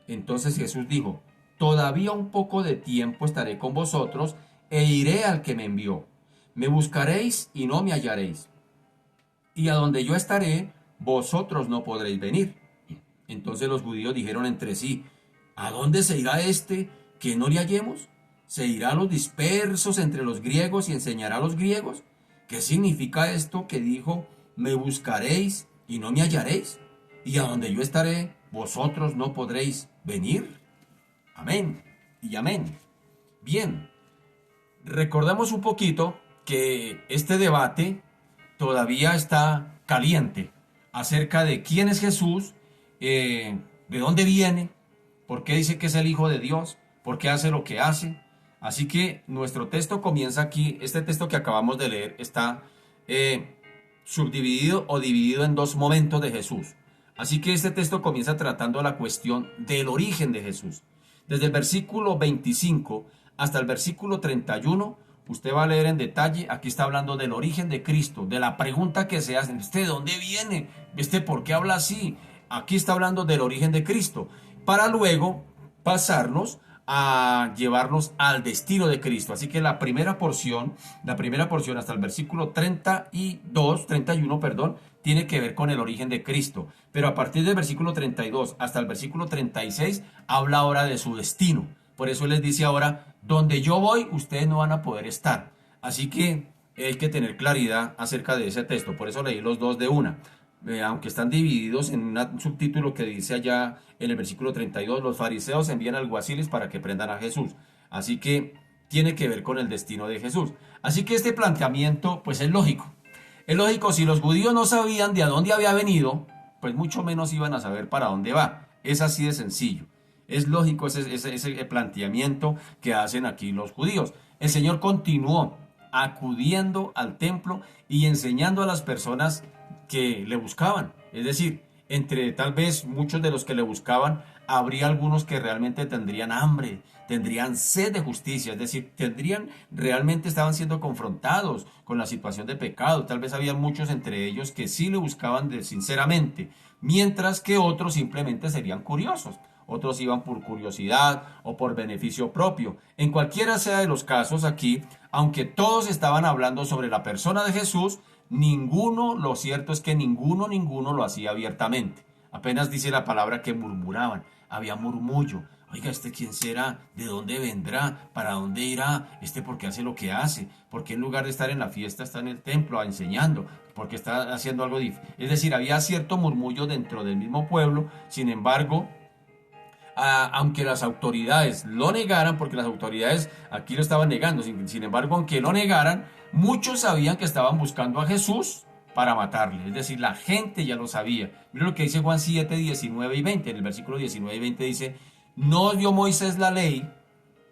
Entonces Jesús dijo, todavía un poco de tiempo estaré con vosotros, e iré al que me envió. Me buscaréis y no me hallaréis. Y a donde yo estaré, vosotros no podréis venir. Entonces los judíos dijeron entre sí, ¿a dónde se irá este que no le hallemos? ¿Se irá a los dispersos entre los griegos y enseñará a los griegos? ¿Qué significa esto que dijo, me buscaréis y no me hallaréis? Y a donde yo estaré, vosotros no podréis venir. Amén y amén. Bien, recordamos un poquito que este debate todavía está caliente acerca de quién es Jesús, de dónde viene, por qué dice que es el Hijo de Dios, por qué hace lo que hace. Así que nuestro texto comienza aquí. Este texto que acabamos de leer está subdividido o dividido en dos momentos de Jesús. Así que este texto comienza tratando la cuestión del origen de Jesús. Desde el versículo 25 hasta el versículo 31, usted va a leer en detalle. Aquí está hablando del origen de Cristo, de la pregunta que se hace, ¿de dónde viene? ¿Por qué habla así? Aquí está hablando del origen de Cristo, para luego pasarnos a llevarnos al destino de Cristo. Así que la primera porción hasta el versículo 31, perdón, tiene que ver con el origen de Cristo. Pero a partir del versículo 32 hasta el versículo 36 habla ahora de su destino. Por eso les dice ahora, donde yo voy, ustedes no van a poder estar. Así que hay que tener claridad acerca de ese texto. Por eso leí los dos de una. Aunque están divididos en un subtítulo que dice allá en el versículo 32, los fariseos envían alguaciles para que prendan a Jesús. Así que tiene que ver con el destino de Jesús. Así que este planteamiento pues es lógico. Es lógico, si los judíos no sabían de a dónde había venido, pues mucho menos iban a saber para dónde va. Es así de sencillo. Es lógico ese planteamiento que hacen aquí los judíos. El Señor continuó acudiendo al templo y enseñando a las personas que le buscaban. Es decir, entre tal vez muchos de los que le buscaban, habría algunos que realmente tendrían hambre, tendrían sed de justicia, es decir, realmente estaban siendo confrontados con la situación de pecado. Tal vez había muchos entre ellos que sí le buscaban sinceramente, mientras que otros simplemente serían curiosos. Otros iban por curiosidad o por beneficio propio. En cualquiera sea de los casos aquí, aunque todos estaban hablando sobre la persona de Jesús, lo cierto es que ninguno lo hacía abiertamente. Apenas dice la palabra que murmuraban, había murmullo. Oiga, ¿quién será? ¿De dónde vendrá? ¿Para dónde irá? ¿Por qué hace lo que hace? ¿Por qué en lugar de estar en la fiesta está en el templo enseñando? porque está haciendo algo diferente. Es decir, había cierto murmullo dentro del mismo pueblo, sin embargo, aunque las autoridades lo negaran, porque las autoridades aquí lo estaban negando, sin embargo, aunque lo negaran, muchos sabían que estaban buscando a Jesús para matarle. Es decir, la gente ya lo sabía. Mira lo que dice Juan 7, 19 y 20. En el versículo 19 y 20 dice, ¿no dio Moisés la ley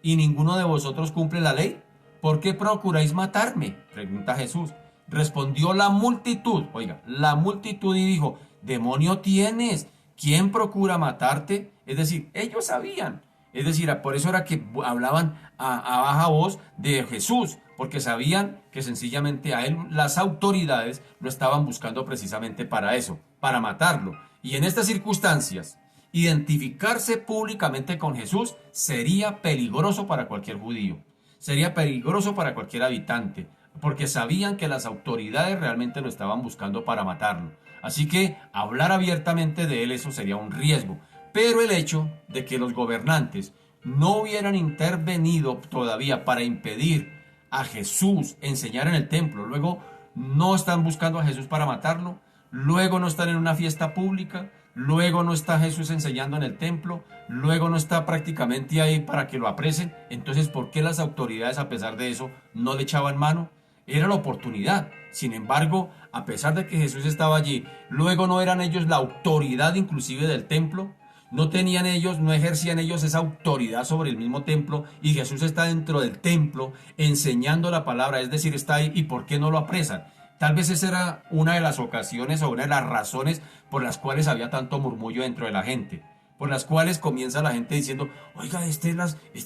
y ninguno de vosotros cumple la ley? ¿Por qué procuráis matarme?, pregunta Jesús. Respondió la multitud, oiga, la multitud, y dijo, demonio tienes, ¿quién procura matarte? Es decir, ellos sabían. Es decir, por eso era que hablaban a baja voz de Jesús, porque sabían que sencillamente a él las autoridades lo estaban buscando precisamente para eso, para matarlo. Y en estas circunstancias, identificarse públicamente con Jesús sería peligroso para cualquier judío, sería peligroso para cualquier habitante, porque sabían que las autoridades realmente lo estaban buscando para matarlo. Así que hablar abiertamente de él, eso sería un riesgo. Pero el hecho de que los gobernantes no hubieran intervenido todavía para impedir a Jesús enseñar en el templo, luego no están buscando a Jesús para matarlo, luego no están en una fiesta pública, luego no está Jesús enseñando en el templo, luego no está prácticamente ahí para que lo apresen. Entonces, ¿por qué las autoridades, a pesar de eso, no le echaban mano? Era la oportunidad. Sin embargo, a pesar de que Jesús estaba allí, luego no eran ellos la autoridad inclusive del templo. No tenían ellos, no ejercían ellos esa autoridad sobre el mismo templo, y Jesús está dentro del templo enseñando la palabra, es decir, está ahí. ¿Y por qué no lo apresan? Tal vez esa era una de las ocasiones o una de las razones por las cuales había tanto murmullo dentro de la gente, por las cuales comienza la gente diciendo, oiga, este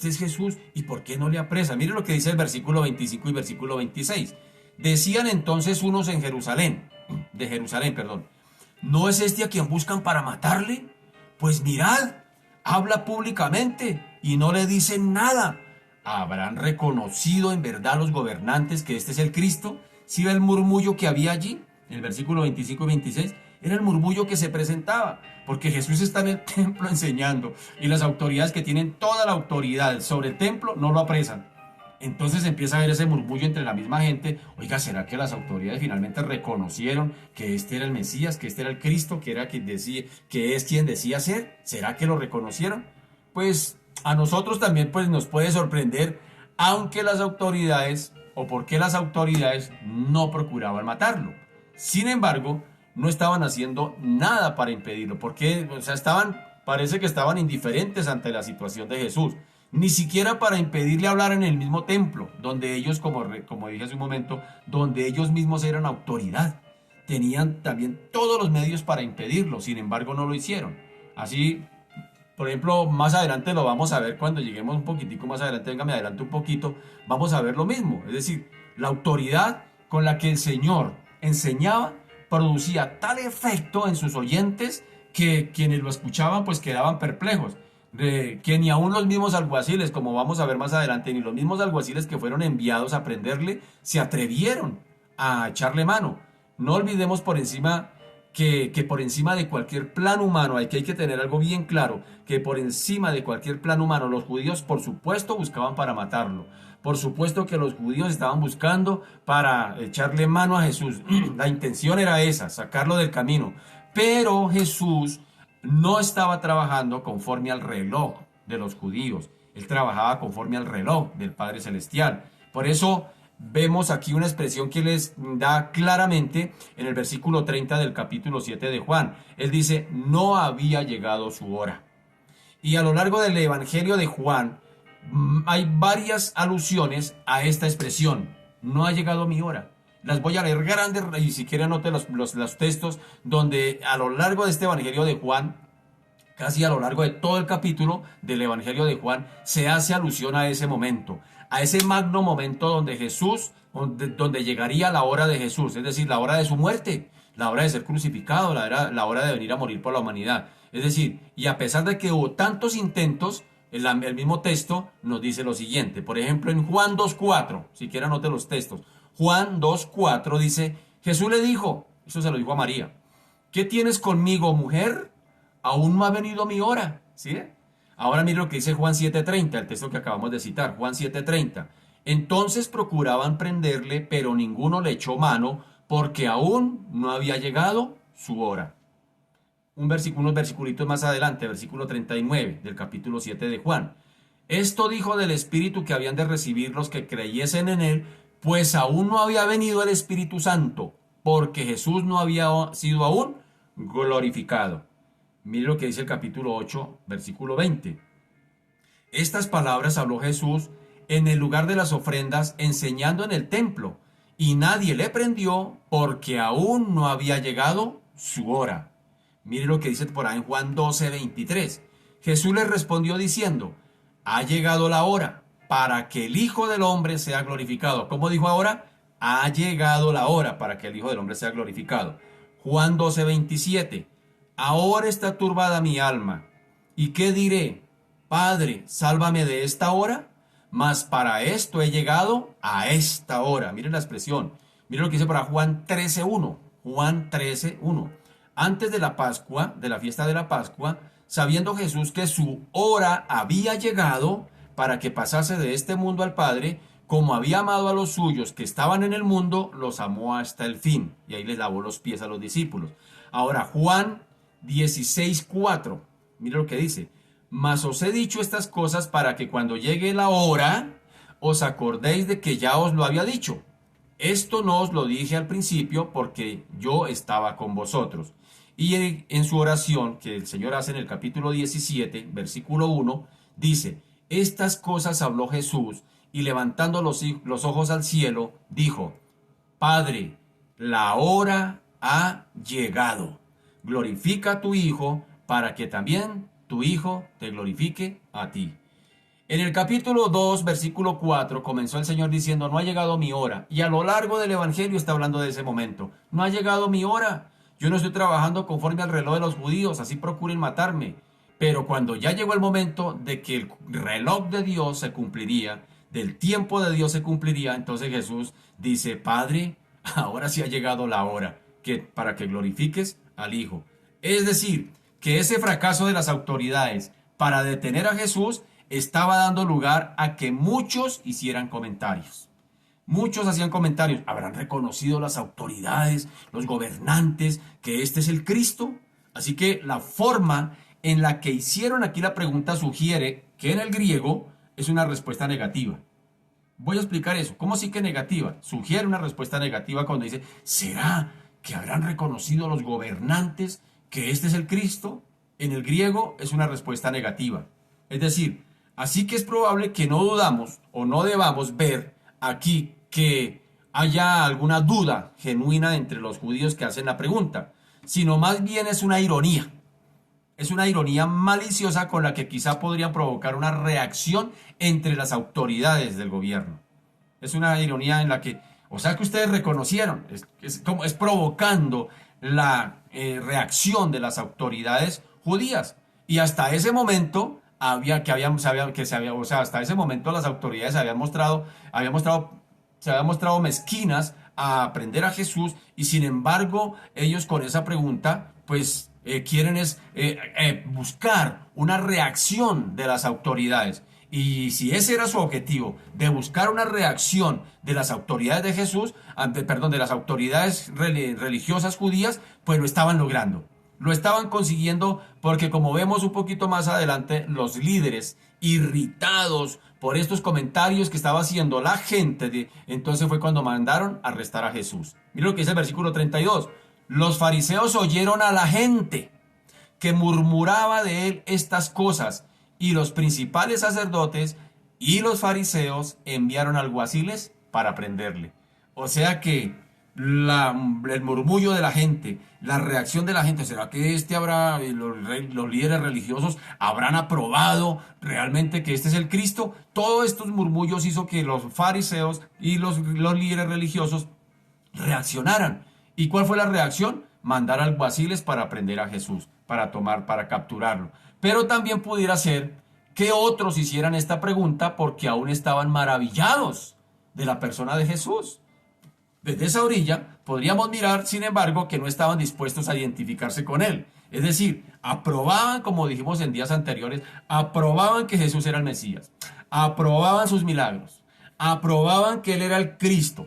es Jesús, ¿y por qué no le apresan? Mire lo que dice el versículo 25 y versículo 26. Decían entonces unos en Jerusalén, perdón, ¿no es este a quien buscan para matarle? Pues mirad, habla públicamente y no le dicen nada. ¿Habrán reconocido en verdad los gobernantes que este es el Cristo? ¿Sí ve el murmullo que había allí? En el versículo 25 y 26 era el murmullo que se presentaba, porque Jesús está en el templo enseñando y las autoridades que tienen toda la autoridad sobre el templo no lo apresan. Entonces empieza a haber ese murmullo entre la misma gente. Oiga, ¿será que las autoridades finalmente reconocieron que este era el Mesías, que este era el Cristo, que era quien decía, que es quien decía ser? ¿Será que lo reconocieron? Pues a nosotros también pues nos puede sorprender, aunque las autoridades, o por qué las autoridades no procuraban matarlo. Sin embargo, no estaban haciendo nada para impedirlo, porque, o sea, parece que estaban indiferentes ante la situación de Jesús. Ni siquiera para impedirle hablar en el mismo templo, donde ellos, como dije hace un momento, donde ellos mismos eran autoridad. Tenían también todos los medios para impedirlo, sin embargo no lo hicieron. Así, por ejemplo, más adelante lo vamos a ver cuando lleguemos un poquitico más adelante, venga, me adelanto un poquito, vamos a ver lo mismo. Es decir, la autoridad con la que el Señor enseñaba producía tal efecto en sus oyentes que quienes lo escuchaban pues quedaban perplejos. Que ni aún los mismos alguaciles, como vamos a ver más adelante, ni los mismos alguaciles que fueron enviados a prenderle, se atrevieron a echarle mano. No olvidemos por encima que por encima de cualquier plan humano, hay que tener algo bien claro, que por encima de cualquier plan humano, los judíos por supuesto buscaban para matarlo. Por supuesto que los judíos estaban buscando para echarle mano a Jesús. La intención era esa, sacarlo del camino. Pero Jesús no estaba trabajando conforme al reloj de los judíos. Él trabajaba conforme al reloj del Padre Celestial. Por eso vemos aquí una expresión que les da claramente en el versículo 30 del capítulo 7 de Juan. Él dice, no había llegado su hora. Y a lo largo del Evangelio de Juan hay varias alusiones a esta expresión. No ha llegado mi hora. Las voy a leer grandes y si quieren anoten los textos donde a lo largo de este Evangelio de Juan, casi a lo largo de todo el capítulo del Evangelio de Juan, se hace alusión a ese momento, a ese magno momento donde Jesús, donde llegaría la hora de Jesús, es decir, la hora de su muerte, la hora de ser crucificado, la hora de venir a morir por la humanidad. Es decir, y a pesar de que hubo tantos intentos, el mismo texto nos dice lo siguiente. Por ejemplo, en Juan 2.4, si quieren anoten los textos. Juan 2.4 dice, Jesús le dijo, eso se lo dijo a María, ¿qué tienes conmigo, mujer? Aún no ha venido mi hora. ¿Sí? Ahora mire lo que dice Juan 7.30, el texto que acabamos de citar, Juan 7.30. Entonces procuraban prenderle, pero ninguno le echó mano, porque aún no había llegado su hora. Unos versiculitos más adelante, versículo 39 del capítulo 7 de Juan. Esto dijo del Espíritu que habían de recibir los que creyesen en él, pues aún no había venido el Espíritu Santo, porque Jesús no había sido aún glorificado. Mire lo que dice el capítulo 8, versículo 20. Estas palabras habló Jesús en el lugar de las ofrendas, enseñando en el templo, y nadie le prendió porque aún no había llegado su hora. Mire lo que dice por ahí en Juan 12, 23. Jesús les respondió diciendo, ha llegado la hora para que el Hijo del Hombre sea glorificado. ¿Cómo dijo ahora? Ha llegado la hora para que el Hijo del Hombre sea glorificado. Juan 12, 27. Ahora está turbada mi alma. ¿Y qué diré? Padre, sálvame de esta hora. Mas para esto he llegado a esta hora. Miren la expresión. Miren lo que dice para Juan 13:1. Juan 13:1. Antes de la Pascua, de la fiesta de la Pascua, sabiendo Jesús que su hora había llegado para que pasase de este mundo al Padre, como había amado a los suyos que estaban en el mundo, los amó hasta el fin. Y ahí les lavó los pies a los discípulos. Ahora, Juan 16:4. Mire lo que dice. Mas os he dicho estas cosas para que cuando llegue la hora, os acordéis de que ya os lo había dicho. Esto no os lo dije al principio porque yo estaba con vosotros. Y en su oración, que el Señor hace en el capítulo 17, versículo 1, dice, estas cosas habló Jesús y levantando los ojos al cielo, dijo, Padre, la hora ha llegado. Glorifica a tu Hijo para que también tu Hijo te glorifique a ti. En el capítulo 2, versículo 4, comenzó el Señor diciendo, no ha llegado mi hora. Y a lo largo del Evangelio está hablando de ese momento. No ha llegado mi hora. Yo no estoy trabajando conforme al reloj de los judíos, así procuren matarme. Pero cuando ya llegó el momento de que el reloj de Dios se cumpliría, del tiempo de Dios se cumpliría, entonces Jesús dice, Padre, ahora sí ha llegado la hora para que glorifiques al Hijo. Es decir, que ese fracaso de las autoridades para detener a Jesús estaba dando lugar a que muchos hicieran comentarios. Muchos hacían comentarios. ¿Habrán reconocido las autoridades, los gobernantes, que este es el Cristo? Así que la forma en la que hicieron aquí la pregunta sugiere que en el griego es una respuesta negativa. Voy a explicar eso. ¿Cómo sí que negativa? Sugiere una respuesta negativa cuando dice, ¿será que habrán reconocido los gobernantes que este es el Cristo? En el griego es una respuesta negativa. Es decir, así que es probable que no dudamos o no debamos ver aquí que haya alguna duda genuina entre los judíos que hacen la pregunta, sino más bien es una ironía. Es una ironía maliciosa con la que quizá podrían provocar una reacción entre las autoridades del gobierno. Es una ironía en la que, o sea que ustedes reconocieron, es provocando la reacción de las autoridades judías. Y hasta ese momento hasta ese momento las autoridades se habían mostrado mezquinas a aprender a Jesús, y sin embargo ellos con esa pregunta pues quieren buscar una reacción de las autoridades. Y si ese era su objetivo, de buscar una reacción de las autoridades de Jesús, de las autoridades religiosas judías, pues lo estaban logrando. Lo estaban consiguiendo porque, como vemos un poquito más adelante, los líderes irritados por estos comentarios que estaba haciendo la gente, entonces fue cuando mandaron arrestar a Jesús. Mira lo que dice el versículo 32. Los fariseos oyeron a la gente que murmuraba de él estas cosas, y los principales sacerdotes y los fariseos enviaron alguaciles para prenderle. O sea que el murmullo de la gente, la reacción de la gente, ¿será que los líderes religiosos habrán aprobado realmente que este es el Cristo? Todos estos murmullos hizo que los fariseos y los líderes religiosos reaccionaran. ¿Y cuál fue la reacción? Mandar alguaciles para prender a Jesús, para capturarlo. Pero también pudiera ser que otros hicieran esta pregunta porque aún estaban maravillados de la persona de Jesús. Desde esa orilla podríamos mirar, sin embargo, que no estaban dispuestos a identificarse con él. Es decir, aprobaban, como dijimos en días anteriores, aprobaban que Jesús era el Mesías, aprobaban sus milagros, aprobaban que él era el Cristo,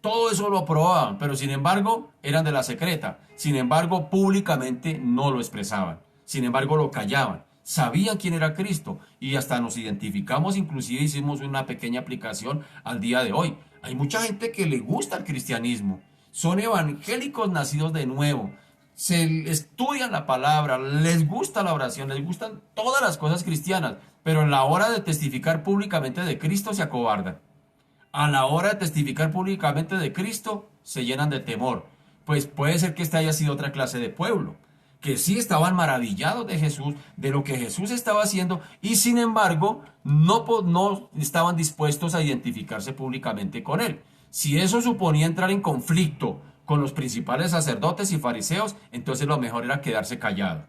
Todo eso lo aprobaban, pero sin embargo eran de la secreta. Sin embargo, públicamente no lo expresaban. Sin embargo, lo callaban. Sabían quién era Cristo y hasta nos identificamos, inclusive hicimos una pequeña aplicación al día de hoy. Hay mucha gente que le gusta el cristianismo. Son evangélicos nacidos de nuevo. Se estudian la palabra, les gusta la oración, les gustan todas las cosas cristianas, pero en la hora de testificar públicamente de Cristo se acobardan. A la hora de testificar públicamente de Cristo, se llenan de temor. Pues puede ser que esta haya sido otra clase de pueblo, que sí estaban maravillados de Jesús, de lo que Jesús estaba haciendo, y sin embargo no estaban dispuestos a identificarse públicamente con él. Si eso suponía entrar en conflicto con los principales sacerdotes y fariseos, entonces lo mejor era quedarse callado.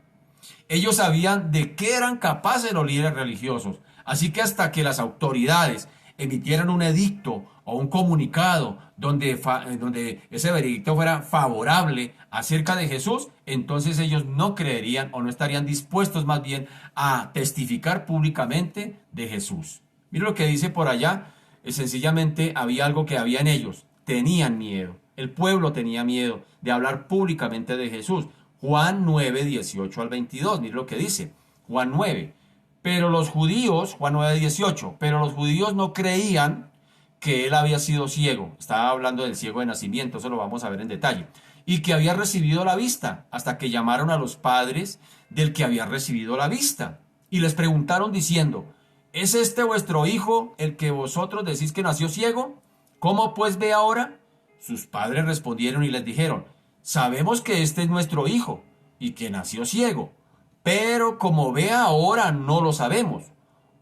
Ellos sabían de qué eran capaces los líderes religiosos, así que hasta que las autoridades emitieran un edicto o un comunicado donde ese veredicto fuera favorable acerca de Jesús, entonces ellos no creerían o no estarían dispuestos más bien a testificar públicamente de Jesús. Mira lo que dice por allá, sencillamente había algo que había en ellos, tenían miedo, el pueblo tenía miedo de hablar públicamente de Jesús. Juan 9, 18 al 22, mire lo que dice, Juan 9. Pero los judíos, Juan 9, 18, pero los judíos no creían que él había sido ciego. Estaba hablando del ciego de nacimiento, eso lo vamos a ver en detalle. Y que había recibido la vista, hasta que llamaron a los padres del que había recibido la vista. Y les preguntaron diciendo, ¿es este vuestro hijo el que vosotros decís que nació ciego? ¿Cómo pues ve ahora? Sus padres respondieron y les dijeron, sabemos que este es nuestro hijo y que nació ciego, pero como ve ahora no lo sabemos.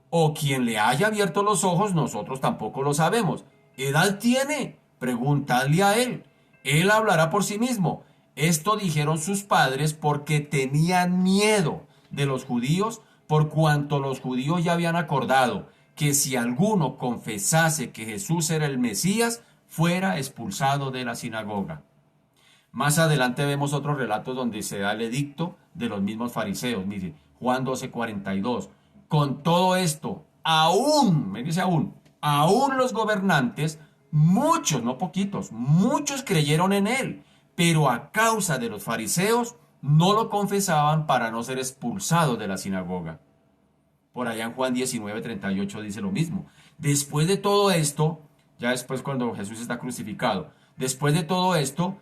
O quien le haya abierto los ojos, nosotros tampoco lo sabemos. ¿Edad tiene? Preguntadle a él. Él hablará por sí mismo. Esto dijeron sus padres porque tenían miedo de los judíos, por cuanto los judíos ya habían acordado que si alguno confesase que Jesús era el Mesías, fuera expulsado de la sinagoga. Más adelante vemos otros relatos donde se da el edicto de los mismos fariseos. Mire, Juan 12:42. Con todo esto, me dice aún los gobernantes, muchos, no poquitos, muchos creyeron en él, pero a causa de los fariseos no lo confesaban para no ser expulsados de la sinagoga. Por allá en Juan 19:38 dice lo mismo. Después de todo esto, ya después cuando Jesús está crucificado, después de todo esto,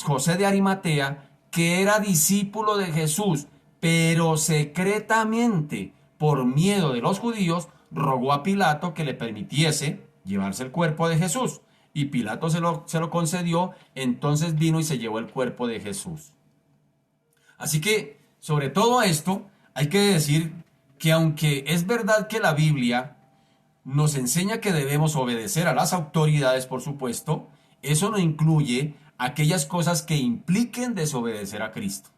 José de Arimatea, que era discípulo de Jesús, pero secretamente, por miedo de los judíos, rogó a Pilato que le permitiese llevarse el cuerpo de Jesús. Y Pilato se lo concedió, entonces vino y se llevó el cuerpo de Jesús. Así que, sobre todo esto, hay que decir que aunque es verdad que la Biblia nos enseña que debemos obedecer a las autoridades, por supuesto, eso no incluye aquellas cosas que impliquen desobedecer a Cristo.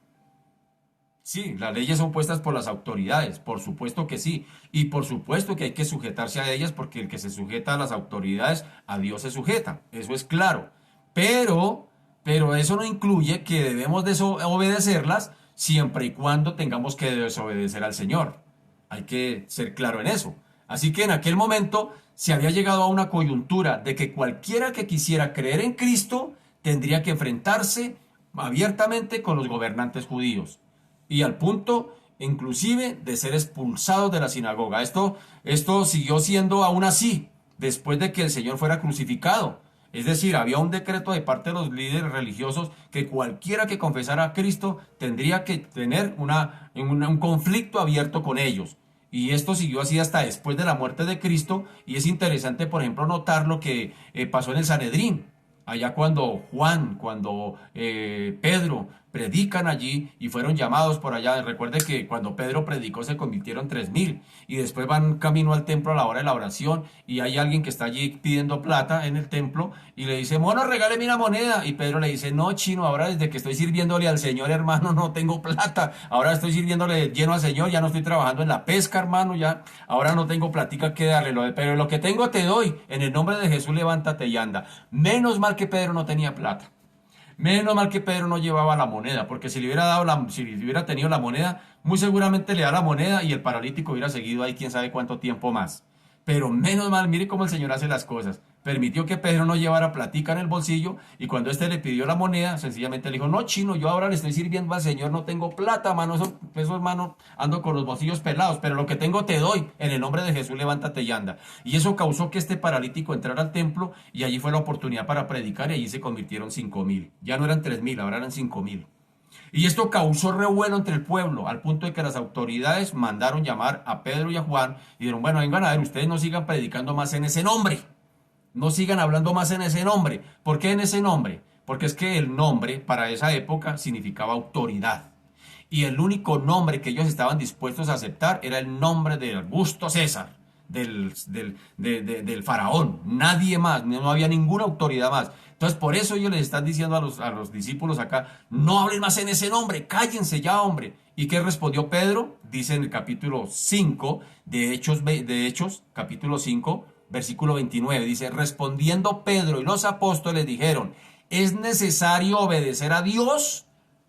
Sí, las leyes son puestas por las autoridades, por supuesto que sí, y por supuesto que hay que sujetarse a ellas porque el que se sujeta a las autoridades, a Dios se sujeta, eso es claro, pero eso no incluye que debemos desobedecerlas siempre y cuando tengamos que desobedecer al Señor, hay que ser claro en eso. Así que en aquel momento se había llegado a una coyuntura de que cualquiera que quisiera creer en Cristo tendría que enfrentarse abiertamente con los gobernantes judíos y al punto inclusive de ser expulsados de la sinagoga. Esto siguió siendo aún así después de que el Señor fuera crucificado. Es decir, había un decreto de parte de los líderes religiosos que cualquiera que confesara a Cristo tendría que tener un conflicto abierto con ellos. Y esto siguió así hasta después de la muerte de Cristo. Y es interesante, por ejemplo, notar lo que pasó en el Sanedrín. Allá cuando Pedro predican allí y fueron llamados por allá. Recuerde que cuando Pedro predicó se convirtieron 3.000 y después van camino al templo a la hora de la oración y hay alguien que está allí pidiendo plata en el templo y le dice, mono, regáleme una moneda. Y Pedro le dice, no, chino, ahora desde que estoy sirviéndole al Señor, hermano, no tengo plata. Ahora estoy sirviéndole lleno al Señor, ya no estoy trabajando en la pesca, hermano, ya ahora no tengo platica que darle. Pero lo que tengo te doy. En el nombre de Jesús, levántate y anda. Menos mal que Pedro no tenía plata. Menos mal que Pedro no llevaba la moneda, porque si le hubiera tenido la moneda, muy seguramente le da la moneda y el paralítico hubiera seguido ahí quién sabe cuánto tiempo más. Pero menos mal, mire cómo el Señor hace las cosas. Permitió que Pedro no llevara platica en el bolsillo y cuando éste le pidió la moneda, sencillamente le dijo, no, chino, yo ahora le estoy sirviendo al Señor, no tengo plata, mano, eso hermano, ando con los bolsillos pelados, pero lo que tengo te doy, en el nombre de Jesús levántate y anda. Y eso causó que este paralítico entrara al templo y allí fue la oportunidad para predicar y allí se convirtieron 5.000. Ya no eran 3.000, ahora eran 5.000. Y esto causó revuelo entre el pueblo, al punto de que las autoridades mandaron llamar a Pedro y a Juan y dijeron, bueno, vengan a ver, ustedes no sigan predicando más en ese nombre. No sigan hablando más en ese nombre. ¿Por qué en ese nombre? Porque es que el nombre para esa época significaba autoridad. Y el único nombre que ellos estaban dispuestos a aceptar era el nombre de Augusto César, del faraón. Nadie más, no había ninguna autoridad más. Entonces por eso ellos les están diciendo a los discípulos acá, no hablen más en ese nombre, cállense ya, hombre. ¿Y qué respondió Pedro? Dice en el capítulo 5 de Hechos, capítulo 5, versículo 29, dice, respondiendo Pedro y los apóstoles dijeron, es necesario obedecer a Dios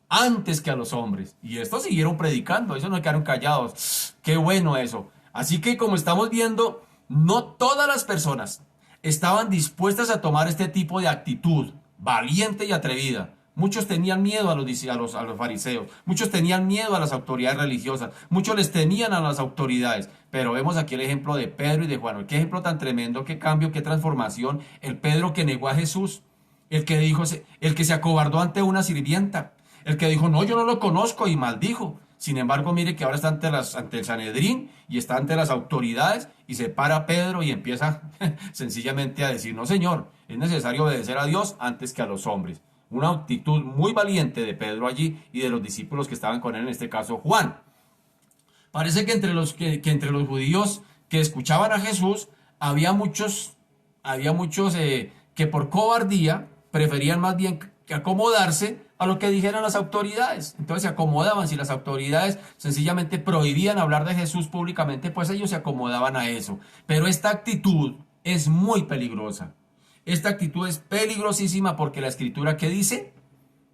antes que a los hombres. Y estos siguieron predicando, ellos no quedaron callados. Qué bueno eso. Así que como estamos viendo, no todas las personas estaban dispuestas a tomar este tipo de actitud valiente y atrevida. Muchos tenían miedo a los fariseos, muchos tenían miedo a las autoridades religiosas, muchos les temían a las autoridades, pero vemos aquí el ejemplo de Pedro y de Juan. Qué ejemplo tan tremendo, qué cambio, qué transformación. El Pedro que negó a Jesús, el que dijo, el que se acobardó ante una sirvienta, el que dijo, no, yo no lo conozco y maldijo. Sin embargo, mire que ahora está ante el Sanedrín y está ante las autoridades y se para Pedro y empieza sencillamente a decir, no señor, es necesario obedecer a Dios antes que a los hombres. Una actitud muy valiente de Pedro allí y de los discípulos que estaban con él, en este caso Juan. Parece que entre los judíos que escuchaban a Jesús había muchos que por cobardía preferían más bien que acomodarse a lo que dijeran las autoridades. Entonces se acomodaban. Si las autoridades sencillamente prohibían hablar de Jesús públicamente, pues ellos se acomodaban a eso. Pero esta actitud es muy peligrosa. Esta actitud es peligrosísima porque la escritura, ¿qué dice?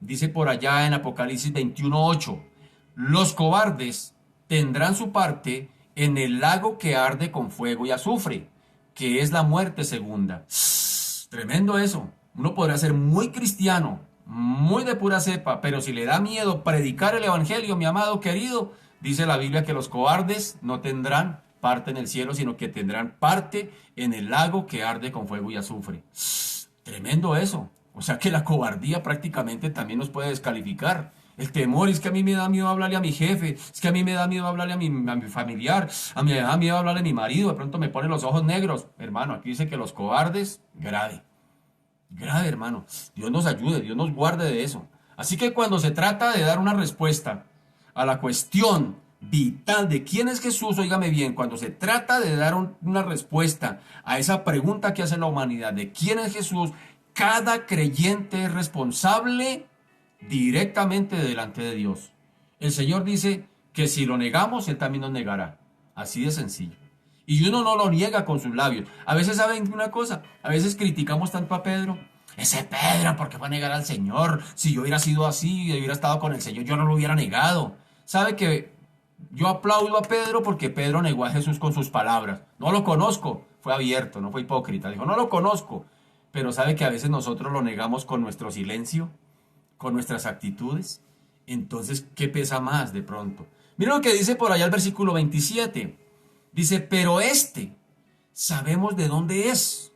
Dice por allá en Apocalipsis 21:8, los cobardes tendrán su parte en el lago que arde con fuego y azufre, que es la muerte segunda. Tremendo eso. Uno podrá ser muy cristiano, muy de pura cepa, pero si le da miedo predicar el evangelio, mi amado querido, dice la Biblia que los cobardes no tendrán parte en el cielo, sino que tendrán parte en el lago que arde con fuego y azufre. Tremendo eso. O sea que la cobardía prácticamente también nos puede descalificar. El temor es que a mí me da miedo hablarle a mi jefe, es que a mí me da miedo hablarle a mi familiar, a mí me da miedo hablarle a mi marido, de pronto me pone los ojos negros. Hermano, aquí dice que los cobardes, grave. Grave, hermano. Dios nos ayude, Dios nos guarde de eso. Así que cuando se trata de dar una respuesta a la cuestión vital de quién es Jesús, óigame bien, cuando se trata de dar una respuesta a esa pregunta que hace la humanidad de quién es Jesús, cada creyente es responsable directamente delante de Dios. El Señor dice que si lo negamos, Él también nos negará. Así de sencillo. Y uno no lo niega con sus labios. A veces, ¿saben una cosa? A veces criticamos tanto a Pedro. Ese Pedro, ¿por qué va a negar al Señor? Si yo hubiera sido así, hubiera estado con el Señor, yo no lo hubiera negado. ¿Sabe que yo aplaudo a Pedro porque Pedro negó a Jesús con sus palabras? No lo conozco. Fue abierto, no fue hipócrita. Dijo, no lo conozco. Pero ¿sabe que a veces nosotros lo negamos con nuestro silencio? Con nuestras actitudes. Entonces, ¿qué pesa más de pronto? Mira lo que dice por allá el versículo 27. Dice, pero sabemos de dónde es,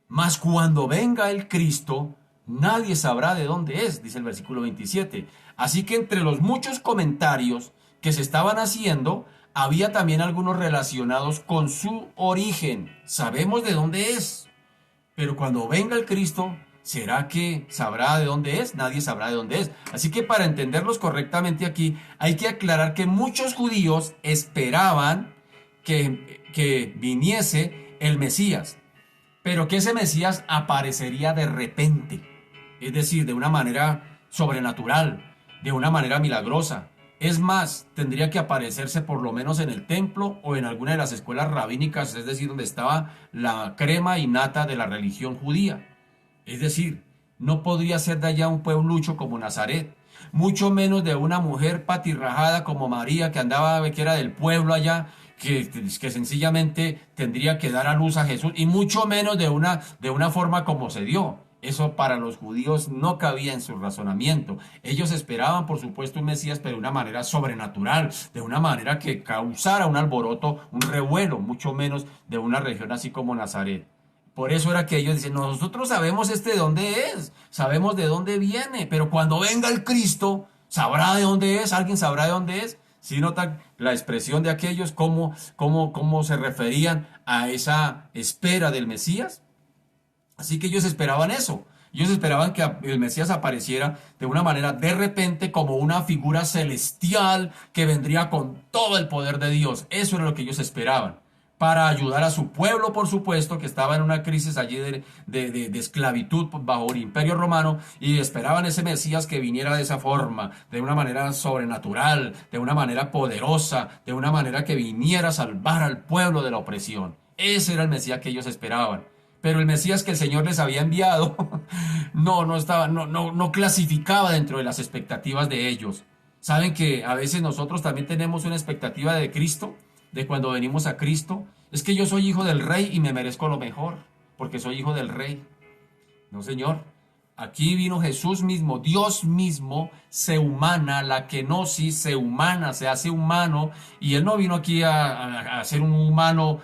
mas cuando venga el Cristo, nadie sabrá de dónde es, dice el versículo 27. Así que entre los muchos comentarios que se estaban haciendo, había también algunos relacionados con su origen. Sabemos de dónde es, pero cuando venga el Cristo, ¿será que sabrá de dónde es? Nadie sabrá de dónde es. Así que para entenderlos correctamente aquí, hay que aclarar que muchos judíos esperaban que viniese el Mesías, pero que ese Mesías aparecería de repente, es decir, de una manera sobrenatural, de una manera milagrosa. Es más, tendría que aparecerse por lo menos en el templo o en alguna de las escuelas rabínicas, es decir, donde estaba la crema y nata de la religión judía. Es decir, no podría ser de allá un pueblucho como Nazaret, mucho menos de una mujer patirrajada como María, que andaba, que era del pueblo allá, que sencillamente tendría que dar a luz a Jesús, y mucho menos de una forma como se dio. Eso para los judíos no cabía en su razonamiento. Ellos esperaban, por supuesto, un Mesías, pero de una manera sobrenatural, de una manera que causara un alboroto, un revuelo, mucho menos de una región así como Nazaret. Por eso era que ellos dicen, nosotros sabemos de dónde es, sabemos de dónde viene, pero cuando venga el Cristo, ¿sabrá de dónde es? ¿Alguien sabrá de dónde es? Si notan la expresión de aquellos, cómo se referían a esa espera del Mesías. Así que ellos esperaban eso. Ellos esperaban que el Mesías apareciera de una manera de repente como una figura celestial que vendría con todo el poder de Dios. Eso era lo que ellos esperaban. Para ayudar a su pueblo, por supuesto, que estaba en una crisis allí de esclavitud bajo el Imperio Romano, y esperaban ese Mesías que viniera de esa forma, de una manera sobrenatural, de una manera poderosa, de una manera que viniera a salvar al pueblo de la opresión. Ese era el Mesías que ellos esperaban. Pero el Mesías que el Señor les había enviado no clasificaba dentro de las expectativas de ellos. Saben que a veces nosotros también tenemos una expectativa de Cristo, de cuando venimos a Cristo. Es que yo soy hijo del Rey y me merezco lo mejor, porque soy hijo del Rey. No, Señor. Aquí vino Jesús mismo, Dios mismo, se humana, la kenosis se humana, se hace humano, y Él no vino aquí a ser un humano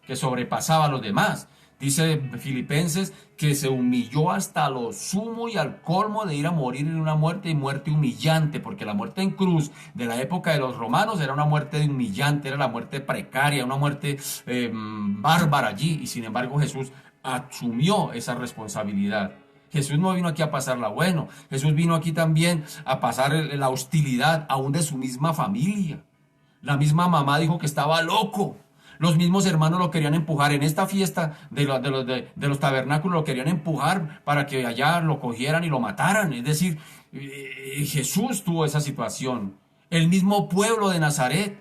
que sobrepasaba a los demás. Dice Filipenses que se humilló hasta lo sumo y al colmo de ir a morir en una muerte, y muerte humillante, porque la muerte en cruz de la época de los romanos era una muerte humillante, era la muerte precaria, una muerte bárbara allí, y sin embargo Jesús asumió esa responsabilidad. Jesús no vino aquí a pasarla bueno, Jesús vino aquí también a pasar la hostilidad aún de su misma familia. La misma mamá dijo que estaba loco. Los mismos hermanos lo querían empujar en esta fiesta de los tabernáculos, lo querían empujar para que allá lo cogieran y lo mataran. Es decir, Jesús tuvo esa situación. El mismo pueblo de Nazaret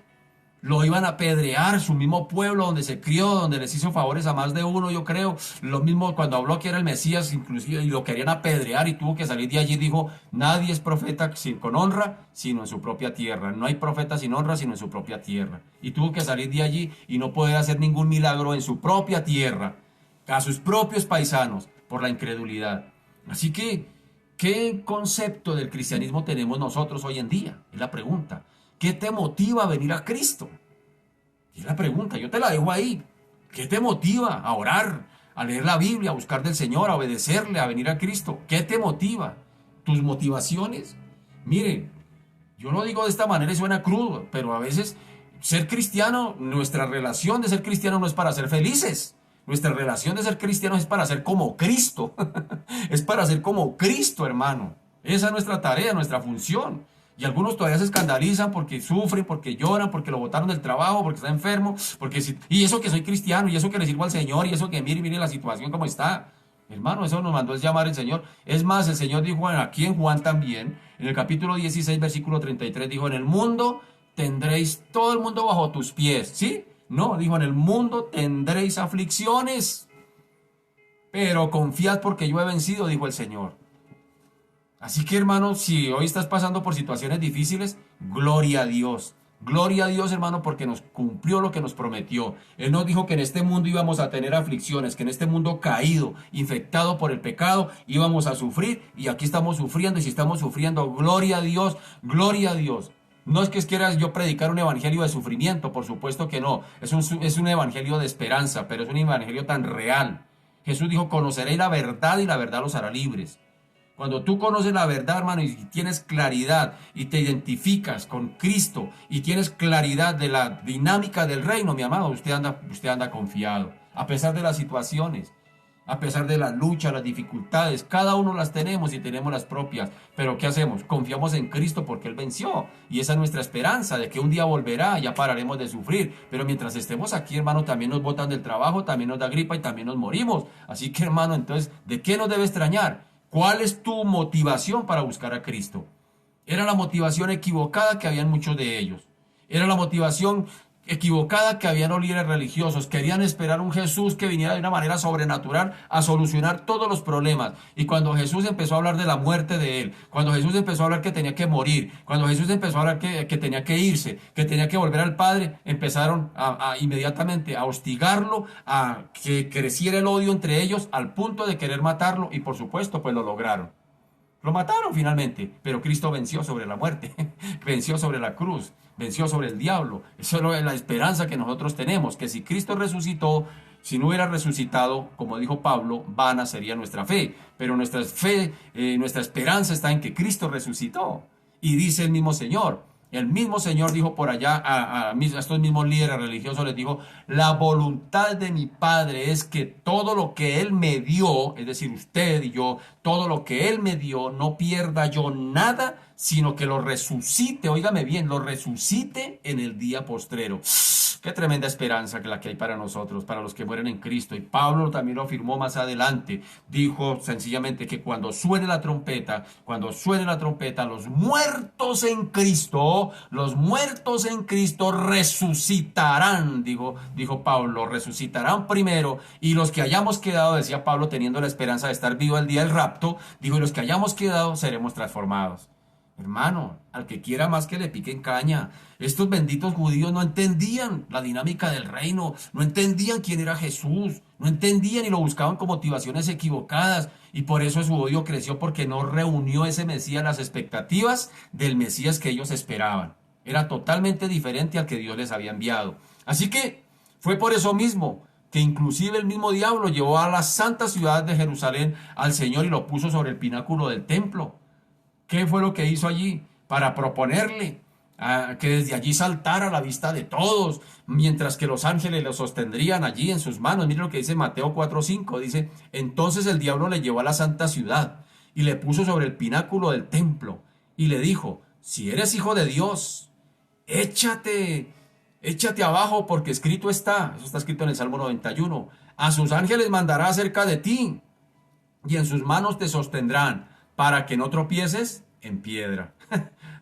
lo iban a apedrear, su mismo pueblo donde se crió, donde les hizo favores a más de uno, yo creo. Lo mismo cuando habló que era el Mesías, inclusive, y lo querían apedrear, y tuvo que salir de allí. Dijo, nadie es profeta con honra, sino en su propia tierra. No hay profeta sin honra, sino en su propia tierra. Y tuvo que salir de allí y no poder hacer ningún milagro en su propia tierra, a sus propios paisanos, por la incredulidad. Así que, ¿qué concepto del cristianismo tenemos nosotros hoy en día? Es la pregunta. ¿Qué te motiva a venir a Cristo? Es la pregunta, yo te la dejo ahí. ¿Qué te motiva a orar, a leer la Biblia, a buscar del Señor, a obedecerle, a venir a Cristo? ¿Qué te motiva? ¿Tus motivaciones? Mire, yo lo digo de esta manera y suena crudo, pero a veces ser cristiano, nuestra relación de ser cristiano no es para ser felices. Nuestra relación de ser cristiano es para ser como Cristo. Es para ser como Cristo, hermano. Esa es nuestra tarea, nuestra función. Y algunos todavía se escandalizan porque sufren, porque lloran, porque lo botaron del trabajo, porque está enfermo, y eso que soy cristiano, y eso que le sirvo al Señor, y eso que mire la situación como está. Hermano, eso nos mandó a llamar el Señor. Es más, el Señor dijo aquí en Juan también, en el capítulo 16, versículo 33, dijo, en el mundo tendréis todo el mundo bajo tus pies. ¿Sí? No, dijo, en el mundo tendréis aflicciones, pero confiad porque yo he vencido, dijo el Señor. Así que, hermano, si hoy estás pasando por situaciones difíciles, gloria a Dios. Gloria a Dios, hermano, porque nos cumplió lo que nos prometió. Él nos dijo que en este mundo íbamos a tener aflicciones, que en este mundo caído, infectado por el pecado, íbamos a sufrir, y aquí estamos sufriendo, y si estamos sufriendo, gloria a Dios, gloria a Dios. No es que quiera yo predicar un evangelio de sufrimiento, por supuesto que no. Es un evangelio de esperanza, pero es un evangelio tan real. Jesús dijo, conoceréis la verdad y la verdad los hará libres. Cuando tú conoces la verdad, hermano, y tienes claridad y te identificas con Cristo y tienes claridad de la dinámica del reino, mi amado, usted anda confiado. A pesar de las situaciones, a pesar de las luchas, las dificultades, cada uno las tenemos y tenemos las propias. Pero ¿qué hacemos? Confiamos en Cristo porque Él venció. Y esa es nuestra esperanza de que un día volverá, ya pararemos de sufrir. Pero mientras estemos aquí, hermano, también nos botan del trabajo, también nos da gripa y también nos morimos. Así que, hermano, entonces, ¿de qué nos debe extrañar? ¿Cuál es tu motivación para buscar a Cristo? Era la motivación equivocada que habían muchos de ellos. Era la motivación equivocada que habían los líderes religiosos. Querían esperar un Jesús que viniera de una manera sobrenatural a solucionar todos los problemas. Y cuando Jesús empezó a hablar de la muerte de él, cuando Jesús empezó a hablar que tenía que morir, cuando Jesús empezó a hablar que tenía que irse, que tenía que volver al Padre, empezaron inmediatamente a hostigarlo, a que creciera el odio entre ellos al punto de querer matarlo y por supuesto pues lo lograron. Lo mataron finalmente, pero Cristo venció sobre la muerte, venció sobre la cruz, venció sobre el diablo. Eso es la esperanza que nosotros tenemos, que si Cristo resucitó, si no hubiera resucitado, como dijo Pablo, vana sería nuestra fe. Pero nuestra fe, nuestra esperanza está en que Cristo resucitó. Y dice el mismo Señor dijo por allá a estos mismos líderes religiosos, les dijo, la voluntad de mi Padre es que todo lo que Él me dio, es decir, usted y yo, todo lo que Él me dio, no pierda yo nada, sino que lo resucite, óigame bien, lo resucite en el día postrero. Qué tremenda esperanza que la que hay para nosotros, para los que mueren en Cristo. Y Pablo también lo afirmó más adelante. Dijo sencillamente que cuando suene la trompeta, los muertos en Cristo resucitarán, dijo Pablo, resucitarán primero. Y los que hayamos quedado, decía Pablo, teniendo la esperanza de estar vivo el día del rapto, dijo, y los que hayamos quedado seremos transformados. Hermano, al que quiera más que le piquen caña. Estos benditos judíos no entendían la dinámica del reino, no entendían quién era Jesús, no entendían y lo buscaban con motivaciones equivocadas. Y por eso su odio creció, porque no reunió ese Mesías las expectativas del Mesías que ellos esperaban. Era totalmente diferente al que Dios les había enviado. Así que fue por eso mismo que inclusive el mismo diablo llevó a la santa ciudad de Jerusalén al Señor y lo puso sobre el pináculo del templo. ¿Qué fue lo que hizo allí? Para proponerle que desde allí saltara a la vista de todos, mientras que los ángeles lo sostendrían allí en sus manos. Mire lo que dice Mateo 4:5, dice, entonces el diablo le llevó a la santa ciudad y le puso sobre el pináculo del templo y le dijo, si eres hijo de Dios, échate abajo porque escrito está, eso está escrito en el Salmo 91, a sus ángeles mandará acerca de ti y en sus manos te sostendrán para que no tropieces en piedra.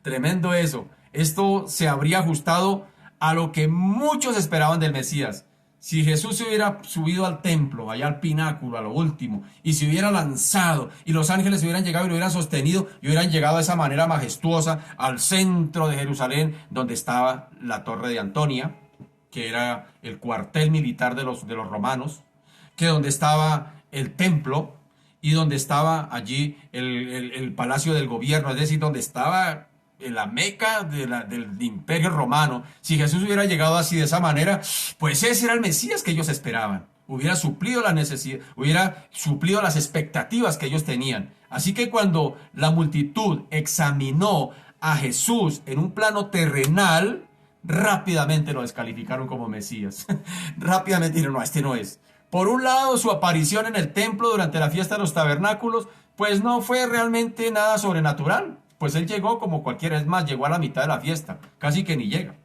Tremendo eso. Esto se habría ajustado a lo que muchos esperaban del Mesías. Si Jesús se hubiera subido al templo, allá al pináculo, a lo último, y se hubiera lanzado, y los ángeles hubieran llegado y lo hubieran sostenido, y hubieran llegado de esa manera majestuosa al centro de Jerusalén, donde estaba la torre de Antonia, que era el cuartel militar de los romanos, que donde estaba el templo, y donde estaba allí el palacio del gobierno, es decir, donde estaba la meca del imperio romano. Si Jesús hubiera llegado así de esa manera, pues ese era el Mesías que ellos esperaban. Hubiera suplido la necesidad, hubiera suplido las expectativas que ellos tenían. Así que cuando la multitud examinó a Jesús en un plano terrenal, rápidamente lo descalificaron como Mesías. Rápidamente dijeron, no, este no es. Por un lado, su aparición en el templo durante la fiesta de los tabernáculos, pues no fue realmente nada sobrenatural. Pues él llegó como cualquiera, es más, llegó a la mitad de la fiesta, casi que ni llega.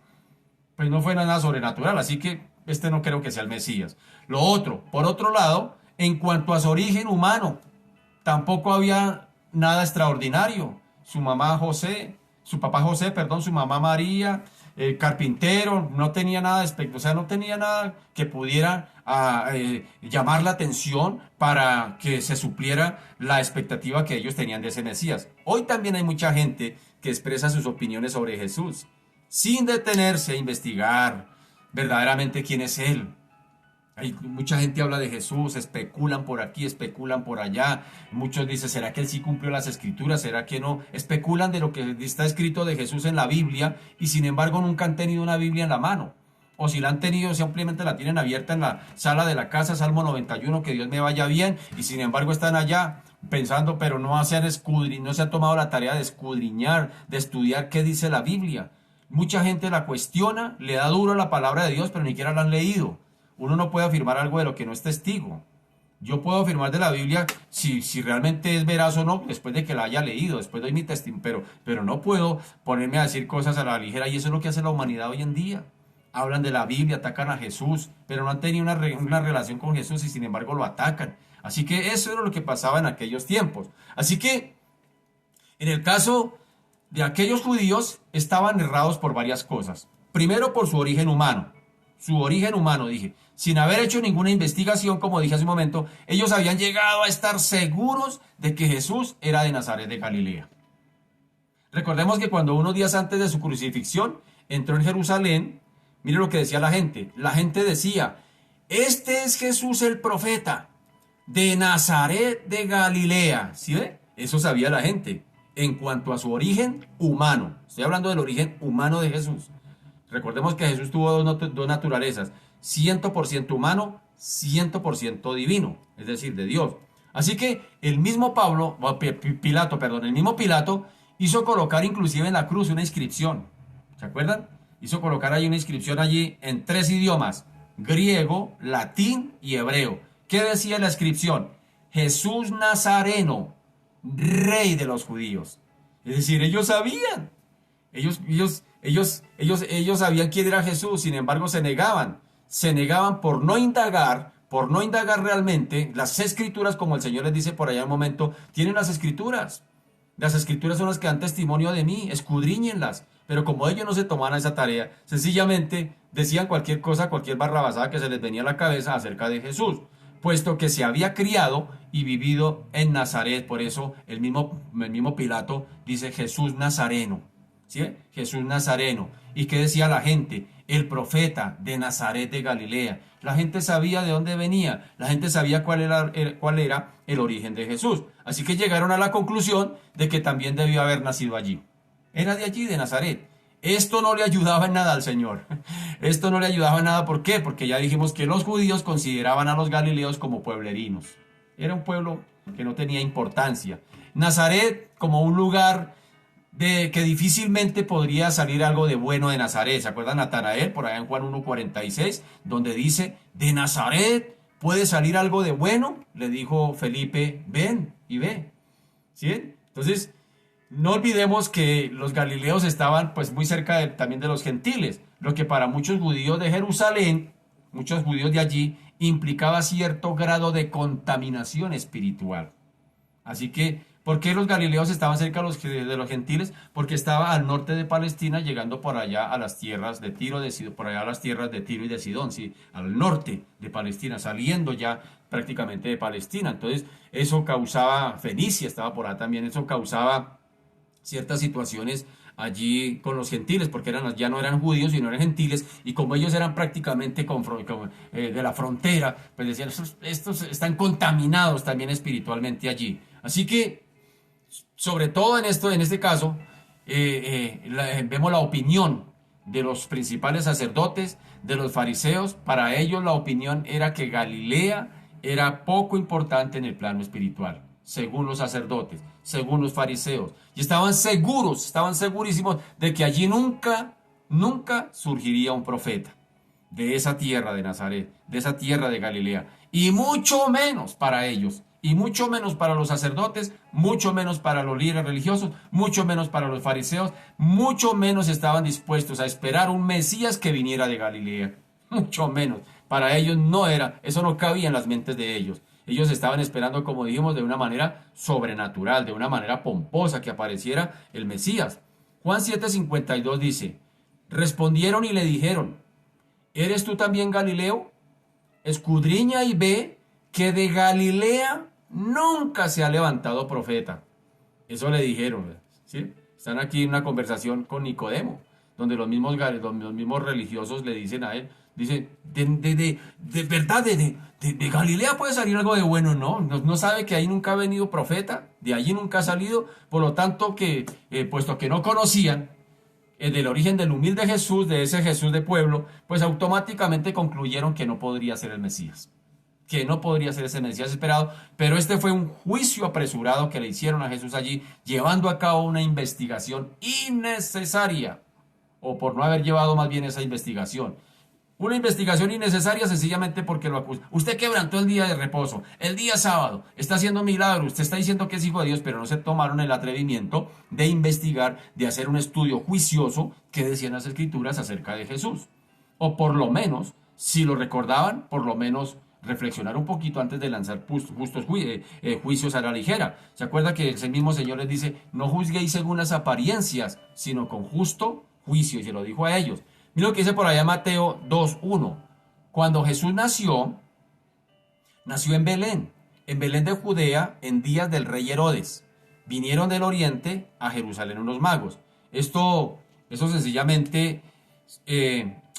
Pues no fue nada sobrenatural, así que este no creo que sea el Mesías. Lo otro, por otro lado, en cuanto a su origen humano, tampoco había nada extraordinario. Su papá José, su mamá María, el carpintero, no tenía nada no tenía nada que pudiera llamar la atención para que se supliera la expectativa que ellos tenían de ese Mesías. Hoy también hay mucha gente que expresa sus opiniones sobre Jesús, sin detenerse a investigar verdaderamente quién es Él. Hay mucha gente habla de Jesús, especulan por aquí, especulan por allá. Muchos dicen, ¿será que él sí cumplió las escrituras? ¿Será que no? Especulan de lo que está escrito de Jesús en la Biblia y sin embargo nunca han tenido una Biblia en la mano. O si la han tenido, simplemente la tienen abierta en la sala de la casa, Salmo 91, que Dios me vaya bien, y sin embargo están allá pensando, pero no se han tomado la tarea de escudriñar, de estudiar qué dice la Biblia. Mucha gente la cuestiona, le da duro a la palabra de Dios, pero ni siquiera la han leído. Uno no puede afirmar algo de lo que no es testigo. Yo puedo afirmar de la Biblia si realmente es veraz o no, después de que la haya leído, después doy mi testimonio, pero no puedo ponerme a decir cosas a la ligera, y eso es lo que hace la humanidad hoy en día. Hablan de la Biblia, atacan a Jesús, pero no han tenido una relación con Jesús y sin embargo lo atacan. Así que eso era lo que pasaba en aquellos tiempos. Así que, en el caso de aquellos judíos, estaban errados por varias cosas. Primero por su origen humano, dije, sin haber hecho ninguna investigación, como dije hace un momento, ellos habían llegado a estar seguros de que Jesús era de Nazaret de Galilea. Recordemos que cuando unos días antes de su crucifixión entró en Jerusalén, mire lo que decía la gente. La gente decía, este es Jesús el profeta de Nazaret de Galilea. ¿Sí ve? Eso sabía la gente en cuanto a su origen humano. Estoy hablando del origen humano de Jesús. Recordemos que Jesús tuvo dos naturalezas, 100% humano, 100% divino, es decir, de Dios. Así que el mismo el mismo Pilato hizo colocar inclusive en la cruz una inscripción. ¿Se acuerdan? Hizo colocar ahí una inscripción allí en 3 idiomas, griego, latín y hebreo. ¿Qué decía la inscripción? Jesús Nazareno, rey de los judíos. Es decir, ellos sabían. Ellos sabían quién era Jesús, sin embargo se negaban. Se negaban por no indagar realmente. Las escrituras, como el Señor les dice por allá un momento, tienen las escrituras. Las escrituras son las que dan testimonio de mí, escudriñenlas. Pero como ellos no se tomaban esa tarea, sencillamente decían cualquier cosa, cualquier barrabasada que se les venía a la cabeza acerca de Jesús, puesto que se había criado y vivido en Nazaret. Por eso el mismo Pilato dice Jesús Nazareno. ¿Sí? Jesús Nazareno. ¿Y qué decía la gente? El profeta de Nazaret de Galilea. La gente sabía de dónde venía, la gente sabía cuál era el origen de Jesús. Así que llegaron a la conclusión de que también debió haber nacido allí. Era de allí, de Nazaret. Esto no le ayudaba en nada al Señor. Esto no le ayudaba en nada. ¿Por qué? Porque ya dijimos que los judíos consideraban a los galileos como pueblerinos. Era un pueblo que no tenía importancia. Nazaret como un lugar de que difícilmente podría salir algo de bueno de Nazaret. ¿Se acuerdan Natanael por allá en Juan 1:46, donde dice, de Nazaret puede salir algo de bueno? Le dijo Felipe, ven y ve. ¿Sí? Entonces, no olvidemos que los galileos estaban pues muy cerca también de los gentiles, lo que para muchos judíos de Jerusalén, muchos judíos de allí, implicaba cierto grado de contaminación espiritual. Así que, ¿por qué los galileos estaban cerca de los gentiles? Porque estaba al norte de Palestina, llegando por allá a las tierras de Tiro, por allá a las tierras de Tiro y de Sidón, ¿sí? Al norte de Palestina, saliendo ya prácticamente de Palestina. Entonces, eso causaba, Fenicia estaba por allá también, eso causaba ciertas situaciones allí con los gentiles, porque ya no eran judíos, sino eran gentiles, y como ellos eran prácticamente de la frontera, pues decían, estos están contaminados también espiritualmente allí. Así que, sobre todo en este caso, vemos la opinión de los principales sacerdotes, de los fariseos. Para ellos la opinión era que Galilea era poco importante en el plano espiritual, según los sacerdotes, según los fariseos. Y estaban segurísimos de que allí nunca surgiría un profeta de esa tierra de Nazaret, de esa tierra de Galilea. Y mucho menos para ellos, y mucho menos para los sacerdotes, mucho menos para los líderes religiosos, mucho menos para los fariseos, mucho menos estaban dispuestos a esperar un Mesías que viniera de Galilea. Mucho menos. Para ellos eso no cabía en las mentes de ellos. Ellos estaban esperando, como dijimos, de una manera sobrenatural, de una manera pomposa, que apareciera el Mesías. Juan 7:52 dice, respondieron y le dijeron, ¿eres tú también Galileo? Escudriña y ve que de Galilea nunca se ha levantado profeta. Eso le dijeron, ¿sí? Están aquí en una conversación con Nicodemo, donde los mismos religiosos le dicen a él, dicen, de verdad, de Galilea puede salir algo de bueno. No sabe que ahí nunca ha venido profeta, de allí nunca ha salido. Por lo tanto, puesto que no conocían del origen del humilde Jesús, de ese Jesús de pueblo, pues automáticamente concluyeron que no podría ser el Mesías, que no podría ser ese Mesías esperado. Pero este fue un juicio apresurado que le hicieron a Jesús allí, llevando a cabo una investigación innecesaria, o por no haber llevado más bien esa investigación. Una investigación innecesaria sencillamente porque lo acusa. Usted quebrantó el día de reposo, el día sábado, está haciendo milagros, usted está diciendo que es hijo de Dios, pero no se tomaron el atrevimiento de investigar, de hacer un estudio juicioso que decían las escrituras acerca de Jesús. O por lo menos, si lo recordaban, por lo menos reflexionar un poquito antes de lanzar justos juicios a la ligera. ¿Se acuerda que ese mismo Señor les dice, no juzguéis según las apariencias, sino con justo juicio? Y se lo dijo a ellos. Mira lo que dice por allá Mateo 2:1. Cuando Jesús nació en Belén de Judea, en días del rey Herodes. Vinieron del oriente a Jerusalén unos magos. Esto sencillamente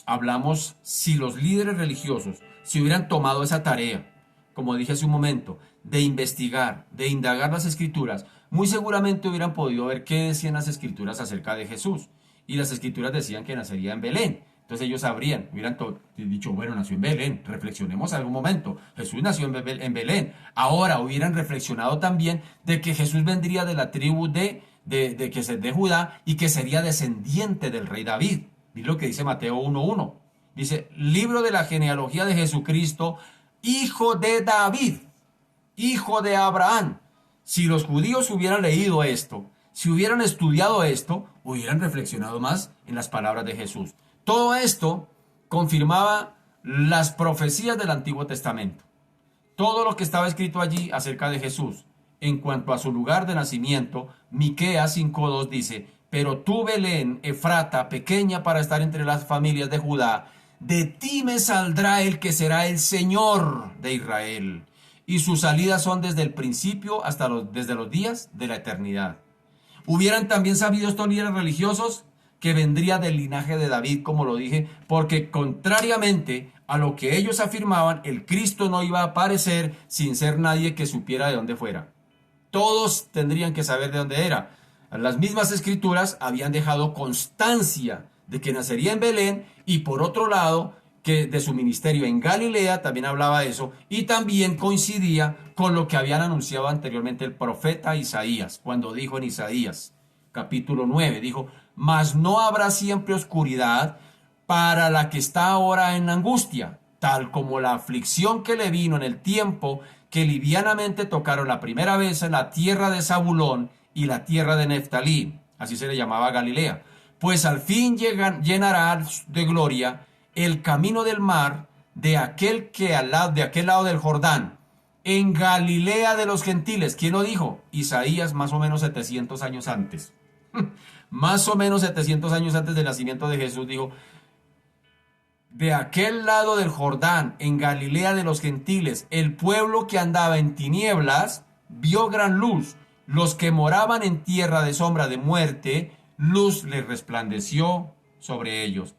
hablamos si los líderes religiosos si hubieran tomado esa tarea, como dije hace un momento, de investigar, de indagar las escrituras, muy seguramente hubieran podido ver qué decían las escrituras acerca de Jesús. Y las escrituras decían que nacería en Belén. Entonces ellos sabrían, hubieran dicho, bueno, nació en Belén, reflexionemos algún momento. Jesús nació en Belén. Ahora hubieran reflexionado también de que Jesús vendría de la tribu de Judá y que sería descendiente del rey David. Mira lo que dice Mateo 1:1. Dice, libro de la genealogía de Jesucristo, hijo de David, hijo de Abraham. Si los judíos hubieran leído esto, si hubieran estudiado esto, hubieran reflexionado más en las palabras de Jesús. Todo esto confirmaba las profecías del Antiguo Testamento. Todo lo que estaba escrito allí acerca de Jesús. En cuanto a su lugar de nacimiento, Miqueas 5:2 dice, pero tú, Belén, Efrata, pequeña para estar entre las familias de Judá, de ti me saldrá el que será el Señor de Israel. Y sus salidas son desde el principio hasta desde los días de la eternidad. Hubieran también sabido estos líderes religiosos que vendría del linaje de David, como lo dije, porque contrariamente a lo que ellos afirmaban, el Cristo no iba a aparecer sin ser nadie que supiera de dónde fuera. Todos tendrían que saber de dónde era. Las mismas escrituras habían dejado constancia de que nacería en Belén y por otro lado que de su ministerio en Galilea también hablaba de eso y también coincidía con lo que habían anunciado anteriormente el profeta Isaías cuando dijo en Isaías capítulo 9, dijo, mas no habrá siempre oscuridad para la que está ahora en angustia, tal como la aflicción que le vino en el tiempo que livianamente tocaron la primera vez en la tierra de Zabulón y la tierra de Neftalí, así se le llamaba Galilea, pues al fin llenará de gloria el camino del mar de aquel lado del Jordán, en Galilea de los gentiles. ¿Quién lo dijo? Isaías, más o menos 700 años antes. Más o menos 700 años antes del nacimiento de Jesús dijo, de aquel lado del Jordán, en Galilea de los gentiles, el pueblo que andaba en tinieblas vio gran luz. Los que moraban en tierra de sombra de muerte, luz les resplandeció sobre ellos.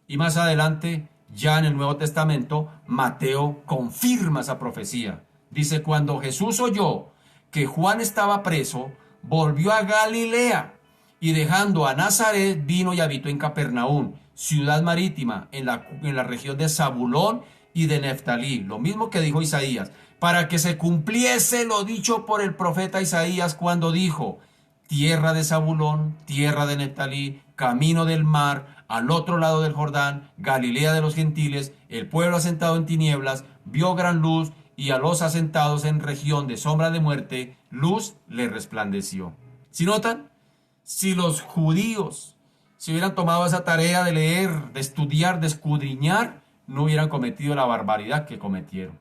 Y más adelante, ya en el Nuevo Testamento, Mateo confirma esa profecía. Dice, cuando Jesús oyó que Juan estaba preso, volvió a Galilea y dejando a Nazaret, vino y habitó en Capernaum, ciudad marítima, en la región de Zabulón y de Neftalí. Lo mismo que dijo Isaías, para que se cumpliese lo dicho por el profeta Isaías cuando dijo, tierra de Zabulón, tierra de Neftalí, camino del mar, al otro lado del Jordán, Galilea de los gentiles, el pueblo asentado en tinieblas, vio gran luz, y a los asentados en región de sombra de muerte, luz le resplandeció. ¿Sí notan? Si los judíos se hubieran tomado esa tarea de leer, de estudiar, de escudriñar, no hubieran cometido la barbaridad que cometieron.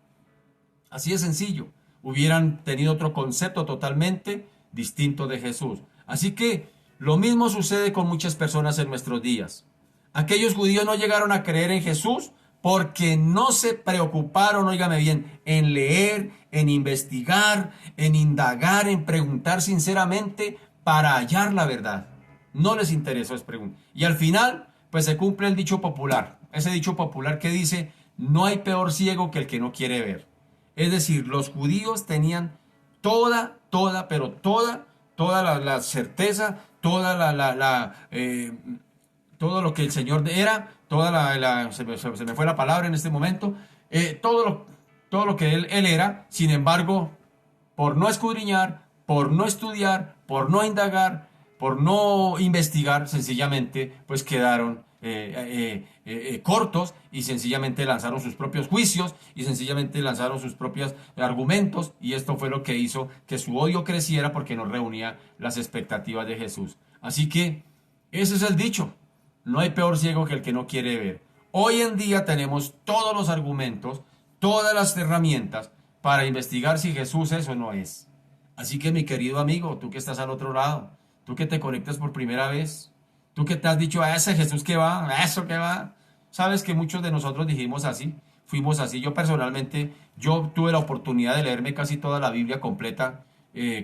Así de sencillo. Hubieran tenido otro concepto totalmente distinto de Jesús. Así que lo mismo sucede con muchas personas en nuestros días. Aquellos judíos no llegaron a creer en Jesús porque no se preocuparon, óigame bien, en leer, en investigar, en indagar, en preguntar sinceramente para hallar la verdad. No les interesó es preguntar. Y al final, pues se cumple el dicho popular. Ese dicho popular que dice, no hay peor ciego que el que no quiere ver. Es decir, los judíos tenían pero toda la certeza, todo lo que el Señor era, se me fue la palabra en este momento, todo lo que él era. Sin embargo, por no escudriñar, por no estudiar, por no indagar, por no investigar, sencillamente pues quedaron cortos y sencillamente lanzaron sus propios juicios y sencillamente lanzaron sus propios argumentos, y esto fue lo que hizo que su odio creciera porque no reunía las expectativas de Jesús. Así que ese es el dicho, no hay peor ciego que el que no quiere ver. Hoy en día tenemos todos los argumentos, todas las herramientas para investigar si Jesús es o no es. Así que mi querido amigo, tú que estás al otro lado, tú que te conectas por primera vez, Tú que te has dicho, a ese Jesús que va, a eso que va. Sabes que muchos de nosotros dijimos así, fuimos así. Yo personalmente, yo tuve la oportunidad de leerme casi toda la Biblia completa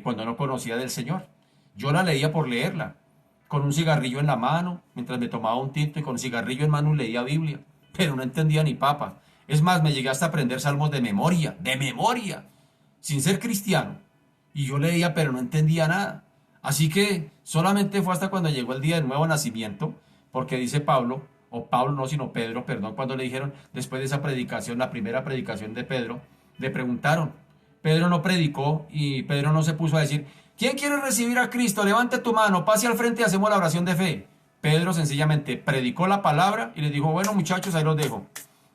cuando no conocía del Señor. Yo la leía por leerla, con un cigarrillo en la mano, mientras me tomaba un tinto y con cigarrillo en mano leía Biblia, pero no entendía ni papa. Es más, me llegué hasta a aprender salmos de memoria, sin ser cristiano. Y yo leía, pero no entendía nada. Así que solamente fue hasta cuando llegó el día del nuevo nacimiento, porque dice Pablo, o Pablo no, sino Pedro, perdón, cuando le dijeron, después de esa predicación, la primera predicación de Pedro, le preguntaron. Pedro no predicó y Pedro no se puso a decir, ¿quién quiere recibir a Cristo? Levante tu mano, pase al frente y hacemos la oración de fe. Pedro sencillamente predicó la palabra y les dijo, bueno muchachos, ahí los dejo.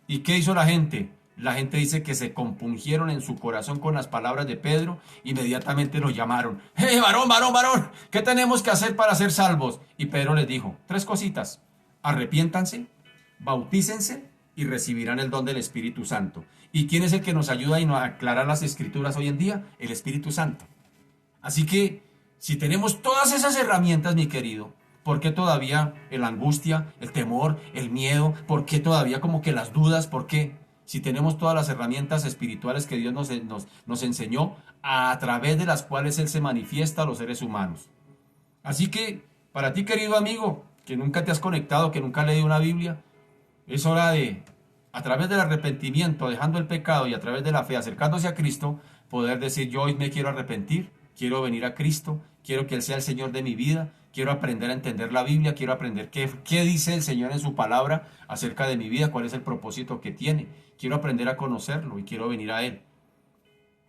¿Y qué hizo la gente? La gente dice que se compungieron en su corazón con las palabras de Pedro, inmediatamente lo llamaron. Varón, varón, varón! ¿Qué tenemos que hacer para ser salvos? Y Pedro les dijo, tres cositas. Arrepiéntanse, bautícense y recibirán el don del Espíritu Santo. ¿Y quién es el que nos ayuda y nos aclara las Escrituras hoy en día? El Espíritu Santo. Así que, si tenemos todas esas herramientas, mi querido, ¿por qué todavía la angustia, el temor, el miedo? ¿Por qué todavía como que las dudas? ¿Por qué? Si tenemos todas las herramientas espirituales que Dios nos enseñó, a través de las cuales Él se manifiesta a los seres humanos. Así que, para ti, querido amigo, que nunca te has conectado, que nunca has leído una Biblia, es hora de, a través del arrepentimiento, dejando el pecado y a través de la fe, acercándose a Cristo, poder decir, yo hoy me quiero arrepentir, quiero venir a Cristo, quiero que Él sea el Señor de mi vida, quiero aprender a entender la Biblia, quiero aprender qué dice el Señor en su palabra acerca de mi vida, cuál es el propósito que tiene, quiero aprender a conocerlo y quiero venir a Él.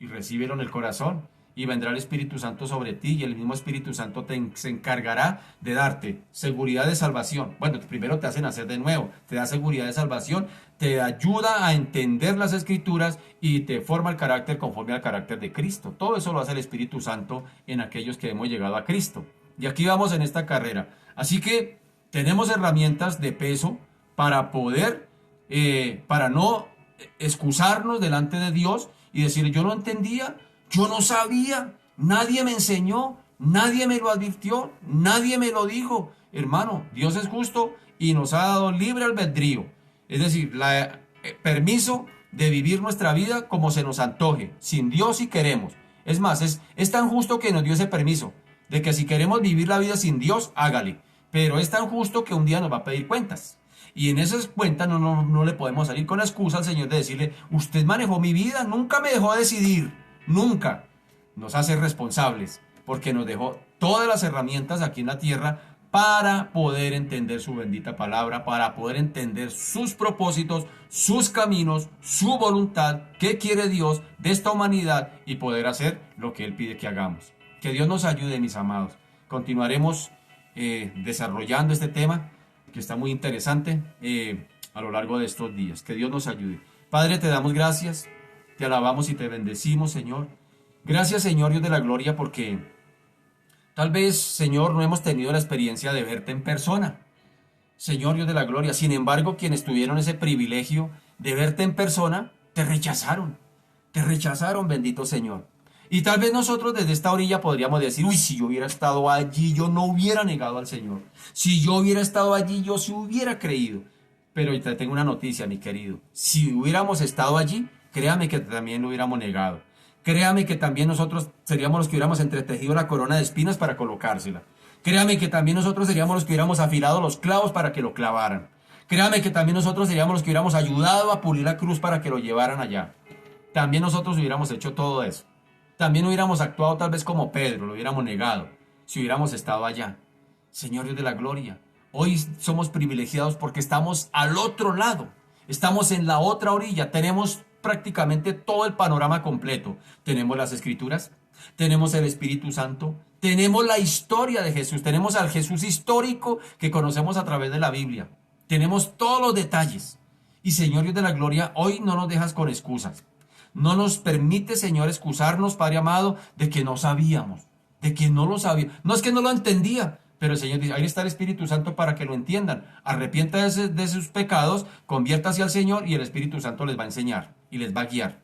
Y recíbelo en el corazón y vendrá el Espíritu Santo sobre ti y el mismo Espíritu Santo se encargará de darte seguridad de salvación. Bueno, primero te hace nacer de nuevo, te da seguridad de salvación, te ayuda a entender las Escrituras y te forma el carácter conforme al carácter de Cristo. Todo eso lo hace el Espíritu Santo en aquellos que hemos llegado a Cristo. Y aquí vamos en esta carrera. Así que tenemos herramientas de peso para poder, para no excusarnos delante de Dios y decir, yo no entendía, yo no sabía, nadie me enseñó, nadie me lo advirtió, nadie me lo dijo. Hermano, Dios es justo y nos ha dado libre albedrío. Es decir, permiso de vivir nuestra vida como se nos antoje, sin Dios si queremos. Es más, es tan justo que nos dio ese permiso, de que si queremos vivir la vida sin Dios, hágale. Pero es tan justo que un día nos va a pedir cuentas. Y en esas cuentas no le podemos salir con la excusa al Señor de decirle, usted manejó mi vida, nunca me dejó decidir, nunca. Nos hace responsables, porque nos dejó todas las herramientas aquí en la tierra para poder entender su bendita palabra, para poder entender sus propósitos, sus caminos, su voluntad, qué quiere Dios de esta humanidad y poder hacer lo que Él pide que hagamos. Que Dios nos ayude, mis amados. Continuaremos desarrollando este tema que está muy interesante a lo largo de estos días. Que Dios nos ayude. Padre, te damos gracias, te alabamos y te bendecimos, Señor. Gracias, Señor, Dios de la gloria, porque tal vez, Señor, no hemos tenido la experiencia de verte en persona. Señor, Dios de la gloria. Sin embargo, quienes tuvieron ese privilegio de verte en persona, te rechazaron. Te rechazaron, bendito Señor. Y tal vez nosotros desde esta orilla podríamos decir, uy, si yo hubiera estado allí, yo no hubiera negado al Señor. Si yo hubiera estado allí, yo sí hubiera creído. Pero te tengo una noticia, mi querido. Si hubiéramos estado allí, créame que también lo hubiéramos negado. Créame que también nosotros seríamos los que hubiéramos entretejido la corona de espinas para colocársela. Créame que también nosotros seríamos los que hubiéramos afilado los clavos para que lo clavaran. Créame que también nosotros seríamos los que hubiéramos ayudado a pulir la cruz para que lo llevaran allá. También nosotros hubiéramos hecho todo eso. También hubiéramos actuado tal vez como Pedro, lo hubiéramos negado, si hubiéramos estado allá. Señor Dios de la gloria, hoy somos privilegiados porque estamos al otro lado, estamos en la otra orilla, tenemos prácticamente todo el panorama completo. Tenemos las Escrituras, tenemos el Espíritu Santo, tenemos la historia de Jesús, tenemos al Jesús histórico que conocemos a través de la Biblia. Tenemos todos los detalles. Y Señor Dios de la gloria, hoy no nos dejas con excusas. No nos permite, Señor, excusarnos, Padre amado, de que no sabíamos, de que no lo sabía. No es que no lo entendía, pero el Señor dice, ahí está el Espíritu Santo para que lo entiendan. Arrepienta de sus pecados, conviértase al Señor y el Espíritu Santo les va a enseñar y les va a guiar.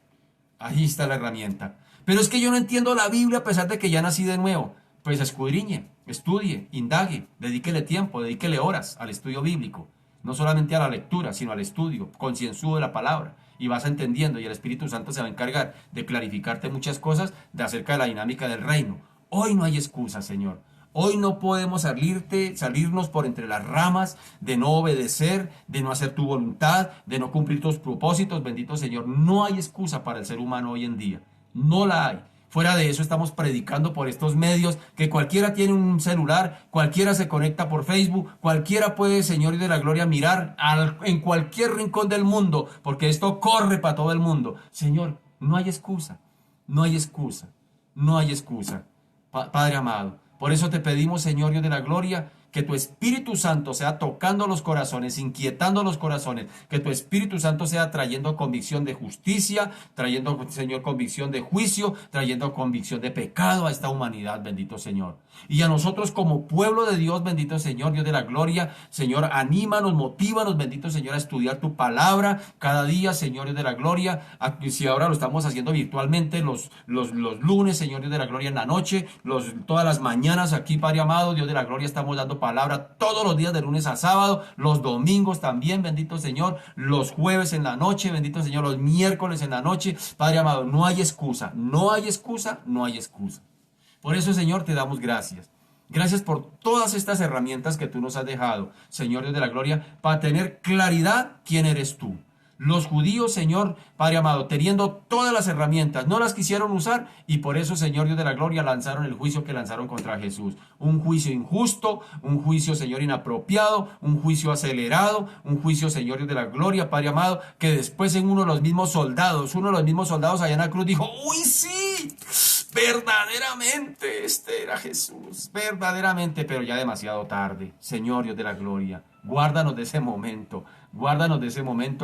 Ahí está la herramienta. Pero es que yo no entiendo la Biblia a pesar de que ya nací de nuevo. Pues escudriñe, Estudie, indague, dedíquele tiempo, dedíquele horas al estudio bíblico. No solamente a la lectura, sino al estudio concienzudo de la palabra. Y vas entendiendo y el Espíritu Santo se va a encargar de clarificarte muchas cosas de acerca de la dinámica del reino. Hoy no hay excusa, Señor. Hoy no podemos salirnos por entre las ramas de no obedecer, de no hacer tu voluntad, de no cumplir tus propósitos. Bendito Señor, no hay excusa para el ser humano hoy en día. No la hay. Fuera de eso estamos predicando por estos medios, que cualquiera tiene un celular, cualquiera se conecta por Facebook, cualquiera puede, Señor de la Gloria, mirar en cualquier rincón del mundo, porque esto corre para todo el mundo. Señor, no hay excusa, no hay excusa, no hay excusa. Padre amado, por eso te pedimos, Señor Dios de la Gloria, que tu Espíritu Santo sea tocando los corazones, inquietando los corazones, que tu Espíritu Santo sea trayendo convicción de justicia, trayendo, Señor, convicción de juicio, trayendo convicción de pecado a esta humanidad, bendito Señor. Y a nosotros como pueblo de Dios, bendito Señor, Dios de la Gloria, Señor, anímanos, motívanos, bendito Señor, a estudiar tu palabra cada día, Señor Dios de la Gloria. Si ahora lo estamos haciendo virtualmente, los lunes, Señor Dios de la Gloria, en la noche, todas las mañanas aquí, Padre amado, Dios de la Gloria, estamos dando palabra todos los días de lunes a sábado, los domingos también, bendito Señor, los jueves en la noche, bendito Señor, los miércoles en la noche. Padre amado, no hay excusa, no hay excusa, no hay excusa. Por eso, Señor, te damos gracias. Gracias por todas estas herramientas que tú nos has dejado, Señor Dios de la Gloria, para tener claridad quién eres tú. Los judíos, Señor, Padre amado, teniendo todas las herramientas, no las quisieron usar y por eso, Señor Dios de la Gloria, lanzaron el juicio que lanzaron contra Jesús. Un juicio injusto, un juicio, Señor, inapropiado, un juicio acelerado, un juicio, Señor Dios de la Gloria, Padre amado, que después uno de los mismos soldados allá en la cruz dijo, ¡uy, sí! Verdaderamente, este era Jesús, verdaderamente, pero ya demasiado tarde. Señor Dios de la Gloria, guárdanos de ese momento,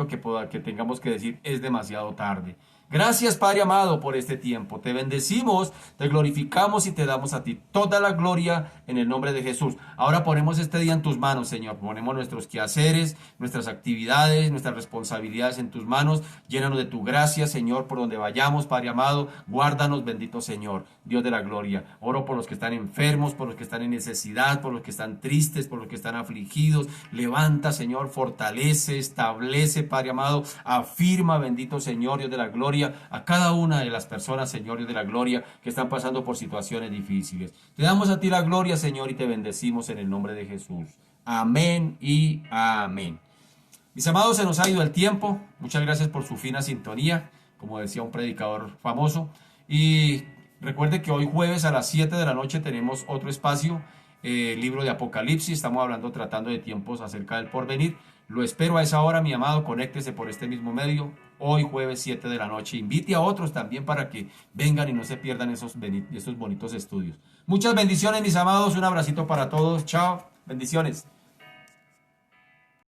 que tengamos que decir es demasiado tarde. Gracias, Padre amado, por este tiempo. Te bendecimos, te glorificamos y te damos a ti toda la gloria en el nombre de Jesús. Ahora ponemos este día en tus manos, Señor. Ponemos nuestros quehaceres, nuestras actividades, nuestras responsabilidades en tus manos. Llénanos de tu gracia, Señor, por donde vayamos, Padre amado. Guárdanos, bendito Señor, Dios de la gloria. Oro por los que están enfermos, por los que están en necesidad, por los que están tristes, por los que están afligidos. Levanta, Señor, fortalece, establece, Padre amado. Afirma, bendito Señor, Dios de la gloria, a cada una de las personas, Señor Dios de la Gloria, que están pasando por situaciones difíciles. Te damos a ti la gloria, Señor, y te bendecimos en el nombre de Jesús. Amén y amén. Mis amados, se nos ha ido el tiempo. Muchas gracias por su fina sintonía, como decía un predicador famoso. Y recuerde que hoy jueves a las 7 de la noche tenemos otro espacio, libro de Apocalipsis. Estamos tratando de tiempos acerca del porvenir. Lo espero a esa hora, mi amado. Conéctese por este mismo medio. Hoy jueves 7 de la noche. Invite a otros también para que vengan y no se pierdan esos bonitos estudios. Muchas bendiciones, mis amados. Un abracito para todos. Chao. Bendiciones.